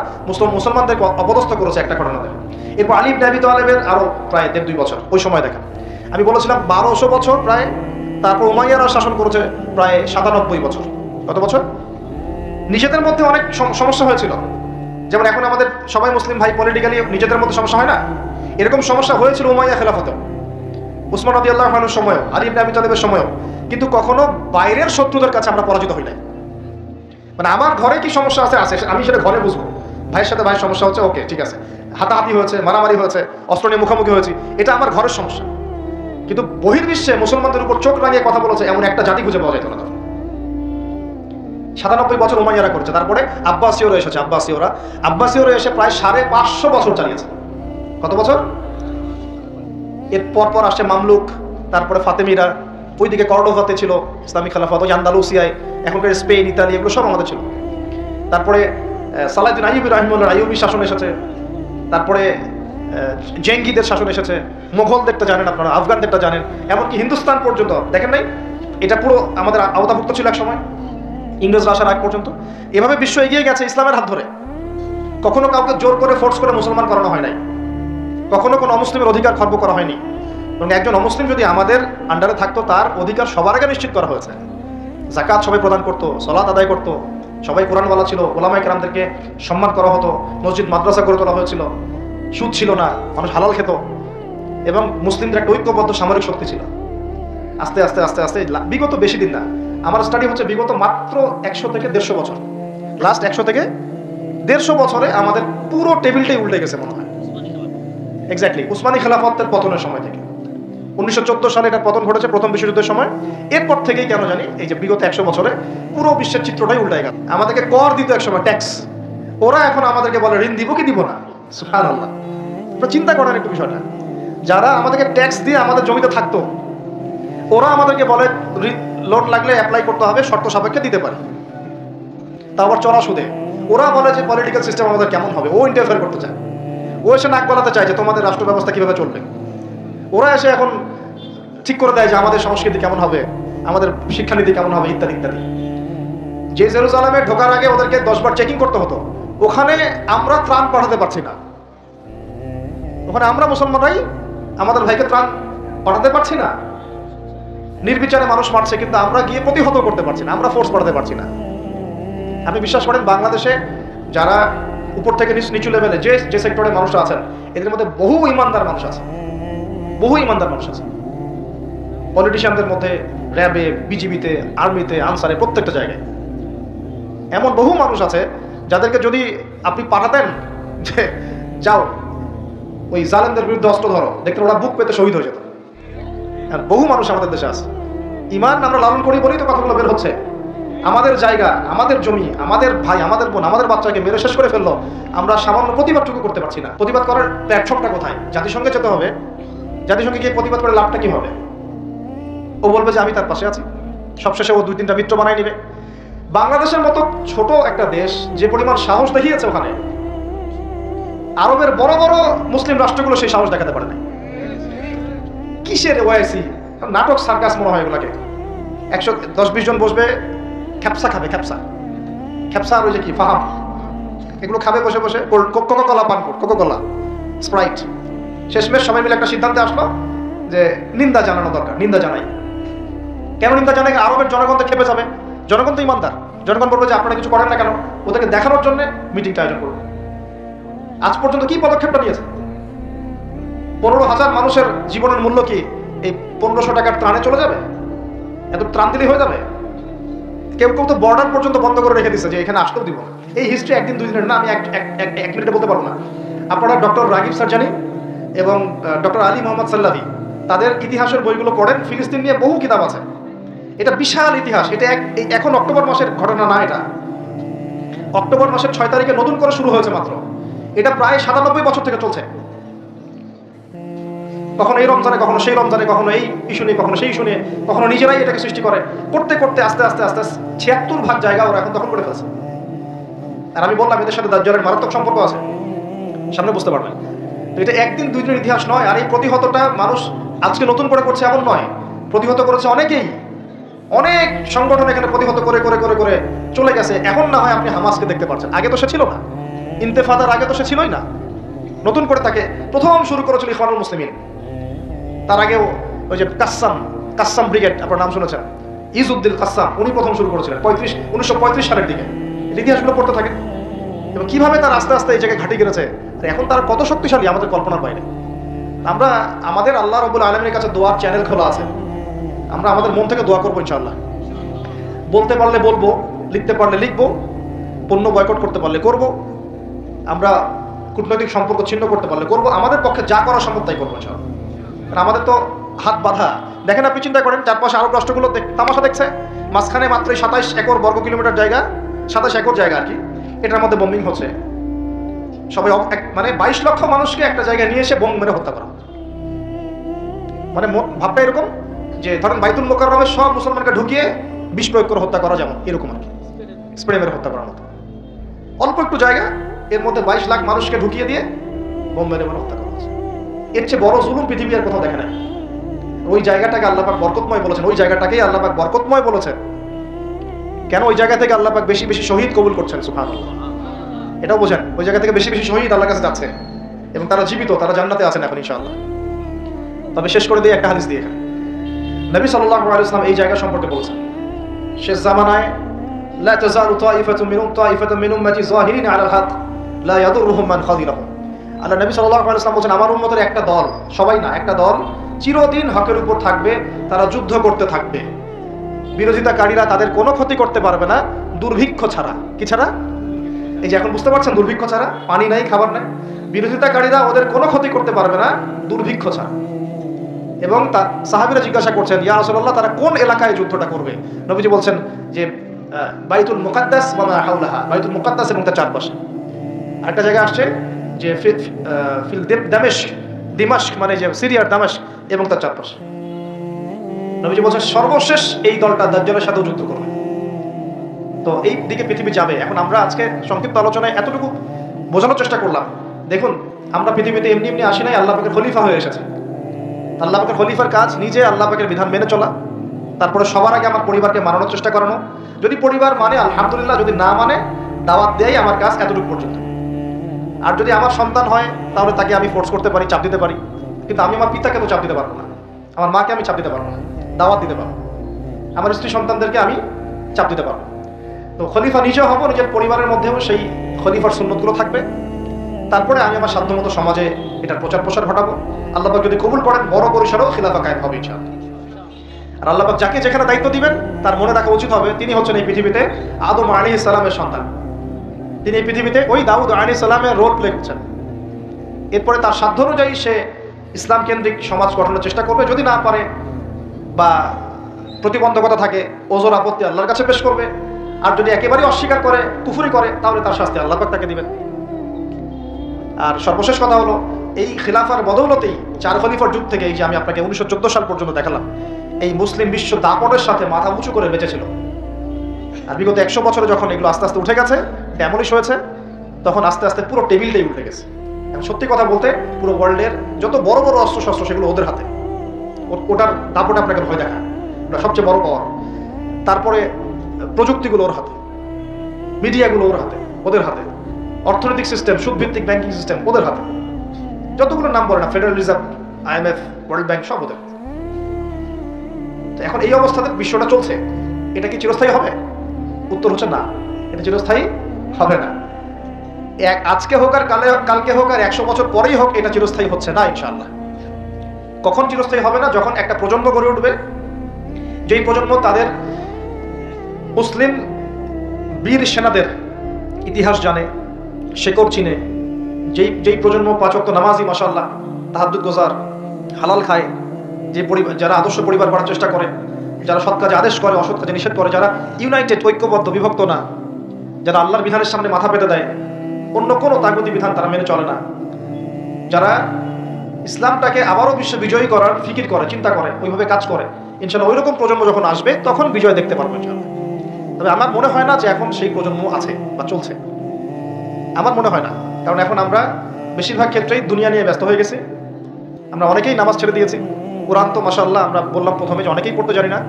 মুসলমানদেরকে অপদস্থ করেছে একটা ঘটনা দেখান। এরপর আলী ইবনে আবি তালেবের আরো প্রায় 1.5-2 বছর, ওই সময় দেখান। আমি বলেছিলাম 1200 বছর প্রায়। তারপর উমাইয়ারা শাসন করেছে প্রায় 97 বছর। কত বছর? নিজেদের মধ্যে অনেক সমস্যা হয়েছিল। যেমন এখন আমাদের সবাই মুসলিম ভাই, পলিটিক্যালি নিজেদের মধ্যে সমস্যা হয় না? এরকম সমস্যা হয়েছিল উমাইয়া খেলাফতে, উসমান রাদিয়াল্লাহু আনহুর সময়ও, আলী ইবনে আবি তালেবের সময়ও। কিন্তু কখনো বাইরের শত্রুদের কাছে আমরা পরাজিত হই নাই। মানে আমার ঘরে কি সমস্যা আছে, আমি সেটা ঘরে বুঝবো। ভাইয়ের সাথে ভাইয়ের সমস্যা হচ্ছে, ওকে ঠিক আছে, হাতাহাতি হয়েছে, মারামারি হয়েছে, অস্ত্র নিয়ে মুখোমুখি হয়েছি, এটা আমার ঘরের সমস্যা। কিন্তু বহির্বিশ্বে মুসলমানদের উপর চোখ রাঙিয়ে কথা বলেছে এমন একটা জাতি খুঁজে পাওয়া যেত না। 97 বছর উমাইয়ারা করেছে। তারপরে আব্বাসীয়রা এসেছে, আব্বাসীয়রা এসে প্রায় 550 বছর চালিয়েছে। কত বছর? এর পর আসছে মামলুক, তারপরে ফাতেমিরা, ওইদিকে কর্ডোভাতে ছিল ইসলামিক খেলাফত, ওই আন্দালুসিয়ায়, এখনকার স্পেন, ইতালি, এগুলো সব আমাদের ছিল। তারপরে সালাহউদ্দিন আইয়ুবী রাহিমাহুল্লাহ আইয়ুবী শাসন এসেছে, তারপরে জেঙ্গিদের শাসন এসেছে, মোগলদেরটা জানেন আপনারা, আফগানদেরটা জানেন, এমনকি হিন্দুস্তান পর্যন্ত দেখেন নাই, এটা পুরো আমাদের আওতাভুক্ত ছিল এক সময় ইংরেজরা আসার আগ পর্যন্ত। এভাবে বিশ্ব এগিয়ে গেছে ইসলামের হাত ধরে। কখনো কাউকে জোর করে ফোর্স করে মুসলমান করানো হয় নাই, কখনো কোনো অমুসলিমের অধিকার খর্ব করা হয়নি, এবং একজন অমুসলিম যদি আমাদের আন্ডারে থাকতো তার অধিকার সবার আগে নিশ্চিত করা হয়েছে। যাকাত সবাই প্রদান করতো, সালাত আদায় করতো, সবাই কোরআনওয়ালা ছিল, ওলামায়ে কেরামদেরকে সম্মান করা হতো, মসজিদ মাদ্রাসা গড়ে তোলা হয়েছিল, সুদ ছিল না, মানুষ হালাল খেত, এবং মুসলিমদের একটা ঐক্যবদ্ধ সামরিক শক্তি ছিল। আস্তে আস্তে আস্তে আস্তে বিগত বেশি দিন না, আমার স্টাডি হচ্ছে বিগত মাত্র 100 থেকে 150 বছর, লাস্ট 100 থেকে 150 বছরে আমাদের পুরো টেবিলটাই উল্টে গেছে মনে হয়। এক্স্যাক্টলি উসমানী খেলাফতের পতনের সময় থেকে 1914 সালে এটার পতন ঘটেছে, প্রথম বিশ্বযুদ্ধের সময়। এরপর থেকেই কেন জানি এই যে বিগত 100 বছরে পুরো বিশ্বের চিত্রটাই উল্টে গেল। আমাদেরকে কর দিত একসময়, ট্যাক্স, ওরা এখন আমাদেরকে বলে ঋণ দিব কি দিব না। সুবহানাল্লাহ, আপনারা চিন্তা করেন একটু বিষয়টা। যারা আমাদেরকে ট্যাক্স দিয়ে আমাদের জমিতে থাকতো, ওরা আমাদেরকে বলে লোন লাগলে অ্যাপ্লাই করতে হবে, শর্ত সাপেক্ষে দিতে পারে, তা আবার চড়া সুদে। ওরা বলে যে পলিটিক্যাল সিস্টেম আমাদের কেমন হবে, ও ইন্টারফেয়ার করতে চায়, ও এসে নাক গলাতে চায় যে তোমাদের রাষ্ট্র ব্যবস্থা কিভাবে চলবে। ওরা এসে এখন ঠিক করে দেয় যে আমাদের সংস্কৃতি কেমন হবে, আমাদের শিক্ষানীতি কেমন হবে, ইত্যাদি ইত্যাদি। যে জেরুজালেমে ঢোকার আগে ওদেরকে 10 বার চেকিং করতে হতো, ওখানে আমরা ত্রাণ পাঠাতে পারছি না, ওখানে আমরা মুসলমানরাই আমাদের ভাইকে ত্রাণ পাঠাতে পারছি না। নির্বিচারে মানুষ মারছে, কিন্তু আমরা গিয়ে প্রতিহত করতে পারছি না, আমরা ফোর্স পাঠাতে পারছি না। আপনি বিশ্বাস করেন বাংলাদেশে যারা উপর থেকে নিচু লেভেলে যে সেক্টরে মানুষ আছেন, এদের মধ্যে বহু ইমানদার মানুষ আছে, বহু ইমানদার মানুষ আছে। পলিটিশিয়ানদের মধ্যে, র্যাবে, বিজিবিতে, আর্মিতে, আনসারে, প্রত্যেকটা জায়গায় এমন বহু মানুষ আছে যাদেরকে যদি আপনি পাঠাতেন যে যাও ওই জালেমদের বিরুদ্ধে অস্ত্র ধরো, দেখতে ওরা বুক পেতে শহীদ হয়ে যেত। আর বহু মানুষ আমাদের দেশে আছে, ইমান আমরা লালন করি বলেই তো কথাগুলো বের হচ্ছে। আমাদের জায়গা, আমাদের জমি, আমাদের ভাই, আমাদের বোন, আমাদের বাচ্চাকে মেরে শেষ করে ফেললো, আমরা সামান্য প্রতিবাদটুকু করতে পারছি না। প্রতিবাদ করার প্ল্যাটফর্মটা কোথায়? জাতিসংঘে যেতে হবে। জাতিসংঘে গিয়ে প্রতিবাদ করে লাভটা কি হবে? ও বলবে যে আমি তার পাশে আছি, সবশেষে ও 2-3টা মিত্র বানায় নিবে। বাংলাদেশের মতো ছোট একটা দেশ যে পরিমাণ সাহস দেখিয়েছে, ওখানে আরবের বড় বড় মুসলিম রাষ্ট্রগুলো সেই সাহস দেখাতে পারে না। কিসের ওয়াইসি নাটক, সার্কাস মনে হয় এগুলাকে। 110-20 জন বসবে, খ্যাপসা খাবে, খ্যাপসা আর ওই যে কি ফাহাম, এগুলো খাবে বসে বসে, কোকা-কোলা পান করবে, কোকা-কোলা, স্প্রাইট। শেষমেশ সবাই মিলে একটা সিদ্ধান্তে আসলো যে নিন্দা জানানো দরকার, নিন্দা জানাই। কেন নিন্দা জানাই? আরবের জনগণ তো খেপে যাবে, জনগণ তো ইমানদার, জনগণ বলবে যে আপনারা কিছু করেন না কেন, ওদেরকে দেখানোর জন্য মিটিংটা আয়োজন করবো। আজ পর্যন্ত কি পদক্ষেপটা নিয়েছে? 15,000 মানুষের জীবনের মূল্য কি এই 1500 টাকার ত্রাণে চলে যাবে? এত ত্রাণ দিলেই হয়ে যাবে? কেউ কেউ তো বর্ডার পর্যন্ত বন্ধ করে রেখে দিচ্ছে যে এখানে আসতেও দিব না। এই হিস্ট্রি একদিন 2 দিনের না, আমি এক মিনিটে বলতে পারবো না। আপনারা ডক্টর রাগিব সারজানি এবং ডক্টর আলী মোহাম্মদ সাল্লাভি তাদের ইতিহাসের বইগুলো পড়েন, ফিলিস্তিন নিয়ে বহু কিতাব আছে। এটা বিশাল ইতিহাস। এটা এখন অক্টোবর মাসের ঘটনা না, এটা অক্টোবর মাসের 6 তারিখে নতুন করে শুরু হয়েছে মাত্র। এটা প্রায় 97 বছর থেকে চলছে। কখনো এই রমজানে, কখনো সেই রমজানে, কখনো এই ইস্যু নিয়ে, কখনো সেই ইস্যু নিয়ে, কখনো নিজেরাই এটাকে সৃষ্টি করে, করতে করতে আস্তে আস্তে আস্তে 76 ভাগ জায়গা ওরা এখন দখল করে ফেলছে। আর আমি বললাম এদের সাথে দাজ্জালের মারাত্মক সম্পর্ক আছে, সামনে বুঝতে পারবেন। তো এটা একদিন 2 দিনের ইতিহাস নয়। আর এই প্রতিহতটা মানুষ আজকে নতুন করে করছে এমন নয়, প্রতিহত করেছে অনেকেই, অনেক সংগঠন এখানে প্রতিহত করে করে করে করে চলে গেছে। এখন না হয় আপনি হামাসকে দেখতে পাচ্ছেন, আগে তো সে ছিল না, ইন্তেফাদার আগে তো সে ছিলই না। নতুন করে তাকে প্রথম শুরু করেছিল ইখওয়ানুল মুসলিমিন। তার আগেও ওই যে কাসসাম ব্রিগেড, আপনার নাম শুনেছেন, ইজউদ্দিন কাসসাম, উনি প্রথম শুরু করেছিলেন 1935 সালের দিকে। ইতিহাসগুলো পড়তে থাকেন এবং কিভাবে তার আস্তে আস্তে এই জায়গায় ঘাঁটি গেড়েছে। আর এখন তার কত শক্তিশালী আমাদের কল্পনার বাইরে। আমরা আমাদের আল্লাহ রাব্বুল আলামিনের কাছে দোয়ার চ্যানেল খোলা আছে, আমরা আমাদের মন থেকে দোয়া করবো ইনশাআল্লাহ। বলতে পারলে বলবো, লিখতে পারলে লিখবো, পণ্য বয়কট করতে পারলে করব, আমরা কূটনৈতিক সম্পর্ক ছিন্ন করতে পারলে করব, আমাদের পক্ষে যা করা সম্ভব তাই করবো ইনশাআল্লাহ। কারণ আমাদের তো হাত বাঁধা। দেখেন, আপনি চিন্তা করেন, চারপাশে আরব রাষ্ট্রগুলো তামাশা দেখছে, মাঝখানে মাত্র 27 একর বর্গ কিলোমিটার জায়গা, 27 একর জায়গা আর কি, এটার মধ্যে বোম্বিং হচ্ছে। সবাই মানে 22 লক্ষ মানুষকে একটা জায়গায় নিয়ে এসে বোম মেরে হত্যা করা। মানে ভাবটা এরকম যে ধরেন বাইতুল মোকাররমে সব মুসলমানকে ঢুকিয়ে বিষ প্রয়োগ করে হত্যা করা, যেমন এরকম আর কি, স্প্রে মেরে হত্যা করার মতো। অল্প একটু জায়গা, এর মধ্যে 22 লাখ মানুষকে ঢুকিয়ে দিয়ে বোম মেরে হত্যা করা হচ্ছে। এর চেয়ে বড় জুলুম পৃথিবী আর কোথাও দেখে নাই। ওই জায়গাটাকে আল্লাহ পাক বরকতময় বলেছেন, ওই জায়গাটাকেই আল্লাহ পাক বরকতময় বলেছেন। কেন? ওই জায়গা থেকে আল্লাহ পাক বেশি বেশি শহীদ কবুল করছেন, সুবহানাল্লাহ। এটাও বোঝেন, ওই জায়গা থেকে বেশি বেশি শহীদ আল্লাহর কাছে যাচ্ছে এবং তারা জীবিত, তারা জান্নাতে আছেন এখন ইনশাআল্লাহ। তবে শেষ করে দিয়ে একটা হাদিস দিয়ে, নবী সাল্লাল্লাহু আলাইহি ওয়াসাল্লাম এই জায়গা সম্পর্কে বলেছেন, শেষ জামানায় লা তাযালু তাইফাতুন মিন উম্মতি যাহিরিন আলাল হক লা ইয়াদুররুহুম মান খাযিলাহুম। আল্লাহ নবী সাল্লাল্লাহু আলাইহি ওয়াসাল্লাম বলেছেন, আমার উম্মতের একটা দল, সবাই না, একটা দল চিরদিন হকের উপর থাকবে, তারা যুদ্ধ করতে থাকবে, বিরোধিতাকারীরা তাদের কোনো ক্ষতি করতে পারবে না দুর্ভিক্ষ ছাড়া। কি ছাড়া? এই যে এখন বুঝতে পারছেন, দুর্ভিক্ষ ছাড়া, পানি নাই, খাবার নাই। বিরোধিতাকারীরা ওদের কোনো ক্ষতি করতে পারবে না দুর্ভিক্ষ ছাড়া। এবং তার সাহাবীরা জিজ্ঞাসা করছেন, ইয়া রাসূলুল্লাহ, তারা কোন এলাকায় যুদ্ধটা করবে? নবীজি বলছেন যে বাইতুল মুকাদ্দাস ওয়া মা হাওলাহা, বাইতুল মুকাদ্দাস এবং তার চারপাশে। আরেকটা জায়গা আসছে যে ফিল দিমাশক, মানে যে সিরিয়ার দামেস্ক এবং তার চারপাশে। নবীজি বলছেন সর্বশেষ এই দলটা দাজ্জালের সাথে যুদ্ধ করবে। তো এই দিকে পৃথিবী যাবে। এখন আমরা আজকে সংক্ষিপ্ত আলোচনায় এতটুকু বোঝানোর চেষ্টা করলাম। দেখুন, আমরা পৃথিবীতে এমনি এমনি আসি নাই, আল্লাহ পাকের খলিফা হয়ে এসেছে। আল্লাহ পাকের খলিফার কাজ নিজে আল্লাহ পাকের বিধান মেনে চলা, তারপরে সবার আগে আমার পরিবারকে মানানোর চেষ্টা করানো। যদি পরিবার মানে আলহামদুলিল্লাহ, যদি না মানে দাওয়াত দেয় আমার কাজ এতটুকু পর্যন্ত। আর যদি আমার সন্তান হয় তাহলে তাকে আমি ফোর্স করতে পারি, চাপ দিতে পারি, কিন্তু আমি আমার পিতাকে তো চাপ দিতে পারবো না, আমার মাকে আমি চাপ দিতে পারবো না, দাওয়াত দিতে পারবো। আমার স্ত্রী সন্তানদেরকে আমি চাপ দিতে পারবো। তো খলিফা নিজেও হবো, নিজের পরিবারের মধ্যেও সেই খলিফার সুন্নতগুলো থাকবে। তারপরে আমি আমার সাধ্যমতো সমাজে এটার প্রচার প্রসার ঘটাবো। আল্লাহ পাক যদি কবুল করেন বড় পরিসরেও খিলাফা কায়েম হবে ইনশাআল্লাহ। আর আল্লাহ পাক যাকে যেখানে দায়িত্ব দিবেন তার মনে রাখা উচিত হবে তিনি হচ্ছেন এই পৃথিবীতে আদম আলাইহিস সালামের সন্তান। তিনি এই পৃথিবীতে ওই দাউদ আলাইহিস সালামের রোল প্লে করছেন। এরপরে তার সাধ্য অনুযায়ী সে ইসলাম কেন্দ্রিক সমাজ গঠনের চেষ্টা করবে। যদি না পারে বা প্রতিবন্ধকতা থাকে, ওজোর আপত্তি আল্লাহর কাছে পেশ করবে। আর যদি একেবারেই অস্বীকার করে, কুফরি করে, তাহলে তার শাস্তি আল্লাহ পাক তাকে দিবেন। আর সর্বশেষ কথা হলো, এই খিলাফার বদৌলতেই 4 খলিফার যুগ থেকে, এই যে আমি আপনাকে 1914 সাল পর্যন্ত দেখালাম, এই মুসলিম বিশ্ব দাপটের সাথে মাথা উঁচু করে বেঁচেছিল। আর বিগত 100 বছরে যখন এগুলো আস্তে আস্তে উঠে গেছে, ড্যামলিশ হয়েছে, তখন আস্তে আস্তে পুরো টেবিলটাই উঠে গেছে। এবং সত্যি কথা বলতে পুরো ওয়ার্ল্ডের যত বড় বড় অস্ত্রশস্ত্র সেগুলো ওদের হাতে। ওটার দাপট আপনাকে ভয় দেখায়, ওটা সবচেয়ে বড় পাওয়ার। তারপরে প্রযুক্তিগুলো ওর হাতে, মিডিয়াগুলো ওর হাতে, ওদের হাতে, অর্থনৈতিক সিস্টেম, সুদভিত্তিক ব্যাংকিং সিস্টেম ওদের হাতে, যতগুলো নাম বলে না, federal reserve, IMF, world bank, সব ওদের। তো এখন এই অবস্থাতে বিশ্বটা চলছে, এটা কি চিরস্থায়ী হবে? উত্তর হচ্ছে না, এটা চিরস্থায়ী হবে না। আজকে হোক আর কালকে হোক আর 100 বছর পরেই হোক, এটা চিরস্থায়ী হচ্ছে না ইনশাআল্লাহ। কখন চিরস্থায়ী হবে না? যখন একটা প্রজন্ম গড়ে উঠবে, যেই প্রজন্ম তাদের মুসলিম বীর সেনাদের ইতিহাস জানে, শেকড় চিনে, যেই প্রজন্ম 5 ওয়াক্ত নামাজি, মাশাআল্লাহ, তাহাজ্জুদ গোজার, হালাল খায়, যে পরিবার, যারা আদর্শ পরিবার গড়ার চেষ্টা করে, যারা সৎ কাজে আদেশ করে, অসৎ কাজে নিষেধ করে, যারা ইউনাইটেড, ঐক্যবদ্ধ, বিভক্ত না, যারা আল্লাহর বিধানের সামনে মাথা পেতে দেয়, অন্য কোনো তাগুতি বিধান তারা মেনে চলে না, যারা ইসলামটাকে আবারও বিশ্ব বিজয়ী করার ফিকির করে, চিন্তা করে, ওইভাবে কাজ করে, ইনশাআল্লাহ ওইরকম প্রজন্ম যখন আসবে তখন বিজয় দেখতে পারবো ইনশাআল্লাহ। তবে আমার মনে হয় না যে এখন সেই প্রজন্ম আছে বা চলছে, আমার মনে হয় না। কারণ এখন আমরা বেশিরভাগ ক্ষেত্রেই দুনিয়া নিয়ে ব্যস্ত হয়ে গেছি। আমরা অনেকেই নামাজ ছেড়ে দিয়েছি। কোরআন তো মাশাআল্লাহ আমরা বললাম প্রথমে যে অনেকেই পড়তে জানি না,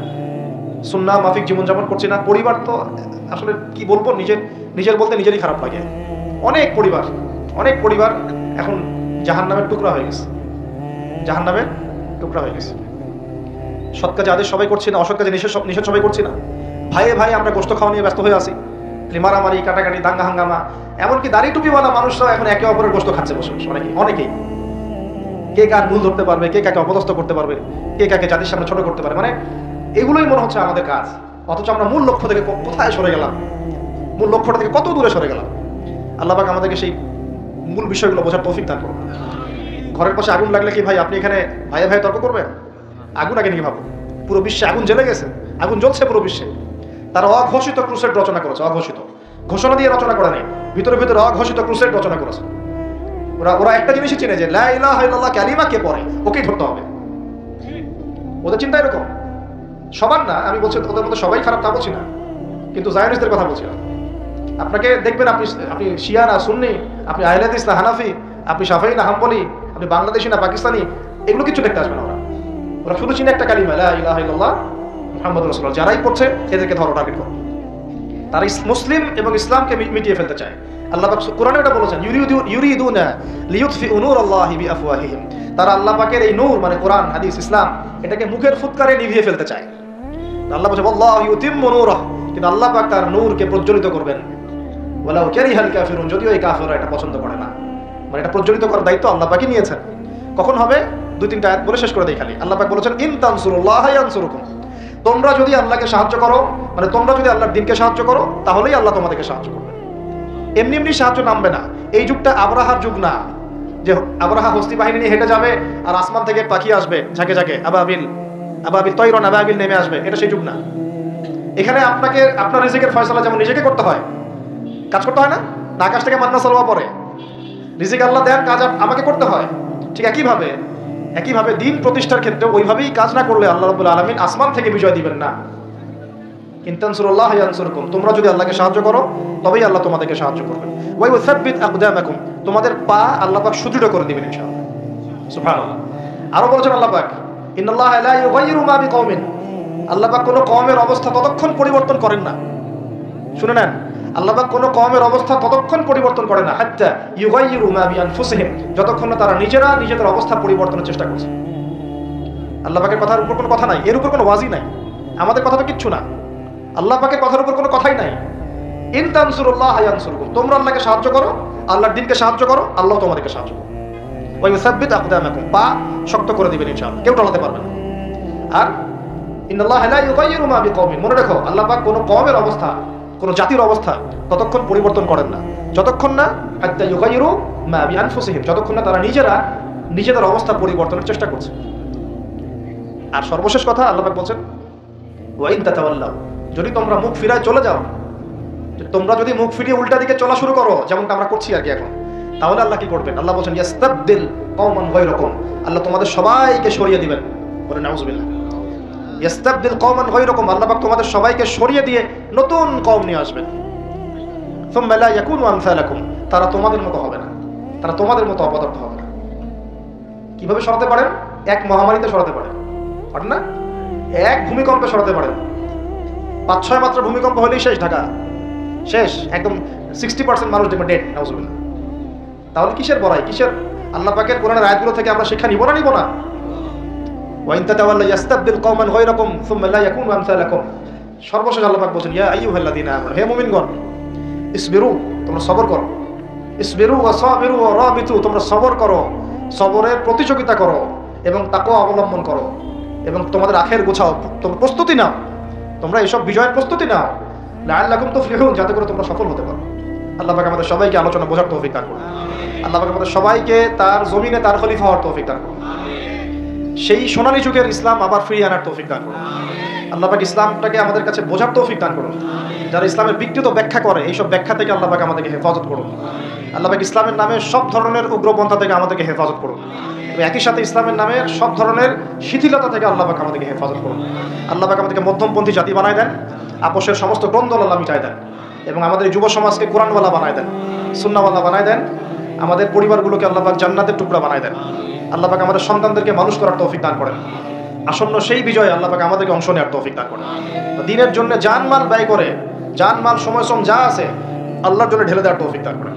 সুন্নাহ মাফিক জীবনযাপন করছি না। পরিবার তো আসলে কি বলবো, নিজের বলতে নিজেরই খারাপ লাগে। অনেক পরিবার এখন জাহান্নামের টুকরা হয়ে গেছে, জাহান্নামের টুকরা হয়ে গেছে। সৎ কাজে আদেশ সবাই করছি না, অসৎ কাজে নিষেধ সবাই করছি না। ভাই আমরা গোশত খাওয়া নিয়ে ব্যস্ত হয়ে আছি, মারামারি, কাটাকাটি, দাঙ্গা হাঙ্গামা। এমনকি দাড়ি টুপিওয়ালা মানুষরাও এখন একে অপরের গোশত খাচ্ছে বসে বসে। অনেকেই কে কার ভুল ধরতে পারবে, কে কাকে অপদস্থ করতে পারবে, কে কাকে জাতির সামনে ছোট করতে পারে, মানে এগুলোই মনে হচ্ছে আমাদের কাজ। অথচ আমরা মূল লক্ষ্য থেকে কোথায় সরে গেলাম, মূল লক্ষ্যটা থেকে কত দূরে সরে গেলাম। আল্লাহ পাক আমাদেরকে সেই মূল বিষয়গুলো বোঝার তৌফিক দান করুন। ঘরের পাশে আগুন লাগলে কি ভাই আপনি এখানে ভাইয়ে তর্ক করবেন? আগুন আগে নিয়ে ভাবুন। পুরো বিশ্বে আগুন জ্বলে গেছে, আগুন জ্বলছে পুরো বিশ্বে। তারা অঘোষিত ক্রুসেড রচনা করেছে, অঘোষিত, ঘোষণা দিয়ে রচনা করে নেই, ভিতরে অঘোষিত ক্রুসেড রচনা করেছে। ওরা একটা জিনিসই চিনে যে লা ইলাহা ইল্লাল্লাহ কালিমা কে পড়ে ওকেই ধরতে হবে। ওদের চিন্তা এরকম। সবার না, আমি বলছি ওদের মধ্যে সবাই খারাপ তা বলছি না, কিন্তু জায়নিস্টদের কথা বলছি। আপনাকে দেখবেন আপনি আপনি শিয়া না সুন্নি, আপনি আহলে হাদিস না হানাফি, আপনি শাফিঈ না হাম্বলি, আপনি বাংলাদেশি না পাকিস্তানি, এগুলো কিছু দেখতে আসবে না। ওরা শুধু চিনে একটা কালিমা লা ইলাহা ইল্লাল্লাহ মুহাম্মাদুর রাসূলুল্লাহ। যারাই পড়ছে এদেরকে ধরো, টার্গেট করো। তারা মুসলিম এবং ইসলামকে মিটিয়ে ফেলতে চায়। আল্লাহ পাক কোরআনে এটা বলেছেন, ইউরিদুনা লিইউতফিউ নূরাল্লাহি বিআফওয়াহিহিম। তারা আল্লাহ পাকের এই নূর মানে কোরআন হাদিস ইসলাম এটাকে মুখের ফুৎকারে নিভিয়ে ফেলতে চায়। আল্লাহ বলেন আল্লাহু ইউতিম্মু নূরাহু, কিন্তু আল্লাহ পাক তার নূরকে প্রজ্বলিত করবেন। ওয়ালাউ কারিহাল কাফিরুন, যদিও এই কাফেররা এটা পছন্দ করে না। মানে এটা প্রজ্বলিত করার দায়িত্ব আল্লাহ পাকই নিয়েছেন। কখন হবে? 2-3টা আয়াত বলে শেষ করে দেই খালি। আল্লাহ পাক বলেছেন ইন তানসুরুল্লাহ ইয়ানসুরুকুম, তোমরা যদি আল্লাহকে সাহায্য করো, মানে তোমরা যদি আল্লাহর দ্বীনকে সাহায্য করো, তাহলেই আল্লাহ তোমাদেরকে সাহায্য করবে। এমনি এমনি সাহায্য নামবে না। এই যুগটা আবরাহার যুগ না, যে আবরাহা হস্তি বাহিনী নিয়ে হেঁটে যাবে আর আসমান থেকে পাখি আসবে ঝাঁকে ঝাঁকে, আবাবিল তৈরন আবাবিল নেমে আসবে, এটা সেই যুগ না। এখানে আপনাকে আপনার রিজিকের ফয়সালা যেমন নিজেকে করতে হয়, কাজ করতে হয় না, আকাশ থেকে মান্না সালওয়া পড়ে, রিজিক আল্লাহ দেন, কাজ আমাকে করতে হয়। ঠিক একইভাবে দিন প্রতিষ্ঠার ক্ষেত্রে ওইভাবেই কাজ না করলে আল্লাহ রাব্বুল আলামিন আসমান থেকে বিজয় দিবেন না। ইন তানসুরুল্লাহ ইয়ানসুরকুম, তোমরা যদি আল্লাহকে সাহায্য করো তবেই আল্লাহ তোমাদেরকে সাহায্য করবেন। ওয়া ইউসাব্বিত আকদামাকুম, তোমাদের পা আল্লাহ পাক সুদৃঢ় করে দিবেন ইনশাআল্লাহ। সুবহানাল্লাহ। আরো বলেছেন আল্লাহ পাক ইন্নাল্লাহা লা ইউগাইয়িরু মা বিকওমিন, আল্লাহ পাক কোনো কওমের অবস্থা ততক্ষণ পরিবর্তন করেন না। শুনে নেন, আল্লাহ পাক কোনো কওমের অবস্থা ততক্ষণ পরিবর্তন করে না হাত্তা ইউগাইয়িরু মা বিআনফুসিহিম, যতক্ষণ না তারা নিজেরা নিজেদের অবস্থা পরিবর্তনের চেষ্টা করছে। আল্লাহ পাকের কথার উপর কোনো কথা নাই, এর উপর কোনো ওয়াজি নাই, আমাদের কথা তো কিচ্ছু না। আল্লাহ পাকের কথার উপর কোনো কথাই নাই। ইন তানসুরুল্লাহ ইয়ানসুরকুম, তোমরা আল্লাহকে সাহায্য করো, আল্লাহর দ্বীনকে সাহায্য করো, আল্লাহ তোমাদেরকে সাহায্য করবে। ওয়া ইউসাব্বিত আকদামাকুম, পা শক্ত করে দিবেন ইনশাআল্লাহ, কেউ টলাতে পারবে না। আর ইন্নাল্লাহা লা ইউগাইয়িরু মা বিকওমিন, মনে রাখো আল্লাহ পাক কোনো কওমের অবস্থা, কোনো জাতির অবস্থা ততক্ষণ পরিবর্তন করেন না যতক্ষণ না হাত্তা ইউগাইয়িরু মা বিআনফুসিহিম, যতক্ষণ না তারা নিজেরা নিজেদের অবস্থা পরিবর্তনের চেষ্টা করছে। আর সর্বশেষ কথা আল্লাহ পাক বলেন ওয়া ইন তাতাওয়াল্লাউ, যদি তোমরা মুখ ফিরায় চলে যাও, তোমরা যদি মুখ ফিরিয়ে উল্টা দিকে চলা শুরু করো, যেমনটা আমরা করছি আর কি এখন, তাহলে আল্লাহ কি করবেন? আল্লাহ বলেন ইয়াস্তাবদিল কওমান গায়রাকুম, আল্লাহ তোমাদের সবাইকে সরিয়ে দিবেন। বলেন নাউযুবিল্লাহ। ইয়াস্তাবদিল কওমান গায়রাকুম, আল্লাহ পাক তোমাদের সবাইকে সরিয়ে দিয়ে নতুন কওম নিয়ে আসবেন। সুম্মা লা ইয়াকুনু আমসালাকুম, তারা তোমাদের মতো হবে না, তারা তোমাদের মতো অপদার্থ হবে না। কিভাবে সরাতে পারেন? এক মহামারীতে সরাতে পারেন, পারেন না? এক ভূমিকম্পে সরাতে পারেন। 5-6 মাত্র ভূমিকম্প হলেই শেষ, ঢাকা শেষ, একদম 60% মানুষ দেখবেন ডেড। নাউযুবিল্লাহ। তাহলে কিসের বড়াই, কিসের? আল্লাহ পাকের কোরআনের আয়াতগুলো থেকে আমরা শিক্ষা নিব না? ওয়া ইন তাতাওয়াল্লা ইয়াস্তাবদিল কওমান গায়রাকুম সুম্মা লা ইয়াকুনু আমসালাকুম। সর্বশেষ আল্লাহ পাক বলেন ইয়া আইয়ুহাল্লাযীনা আমানু, হে মুমিনগণ, ইসবিরু, তোমরা সবর করো। ইসবিরু ওয়া সাবিরু ওয়া রাবিতু, তোমরা সবর করো, সবরের প্রতিযোগিতা করো এবং তাকওয়া অবলম্বন করো এবং তোমাদের আখের গোছাও, তোমরা প্রস্তুতি নাও, তোমরা এসব বিজয়ের প্রস্তুতি নাও। লাআল্লাকুম তুফলিহুন, যাতে করে তোমরা সফল হতে পারো। আল্লাহ পাক আমাদের সবাইকে আলোচনা বোঝার তৌফিক দান করুন। আল্লাহ পাক আমাদের সবাইকে তার জমিনে তার খলিফা হওয়ার তৌফিক দান করুন। সেই সোনালী যুগের ইসলাম আবার ফিরিয়ে আনার তৌফিক দান করুন। আল্লাহ পাক ইসলামটাকে আমাদের কাছে বোঝার তৌফিক দান করুন। যারা ইসলামের বিকৃত ব্যাখ্যা করে, এইসব ব্যাখ্যা থেকে আল্লাহ পাক আমাদেরকে হেফাজত করুন। আল্লাহ পাক ইসলামের নামে সব ধরনের উগ্রপন্থা থেকে আমাদেরকে হেফাজত করুন। একই সাথে ইসলামের নামে সব ধরনের শিথিলতা থেকে আল্লাহ পাক আমাদেরকে হেফাজত করুন। আল্লাহ পাক আমাদেরকে মধ্যমপন্থী জাতি বানায় দেন, আপোষের সমস্ত দ্বন্দ্ব আল্লাহ মিটায় দেন এবং আমাদের যুব সমাজকে কোরআনওয়ালা বানায় দেন, সুন্নাহওয়ালা বানায় দেন। আমাদের পরিবারগুলোকে আল্লাহ পাক জান্নাতের টুকরা বানায় দেন। আল্লাহ পাক আমাদের সন্তানদেরকে মানুষ করার তৌফিক দান করেন। আসন্ন সেই বিজয়ে আল্লাহ পাক আমাদেরকে অংশ নেওয়ার তৌফিক দান করেন। দ্বীনের জন্য জানমাল ব্যয় করে, জানমাল সময় শ্রম যা আছে আল্লাহর জন্য ঢেলে দেওয়ার তৌফিক দান করেন।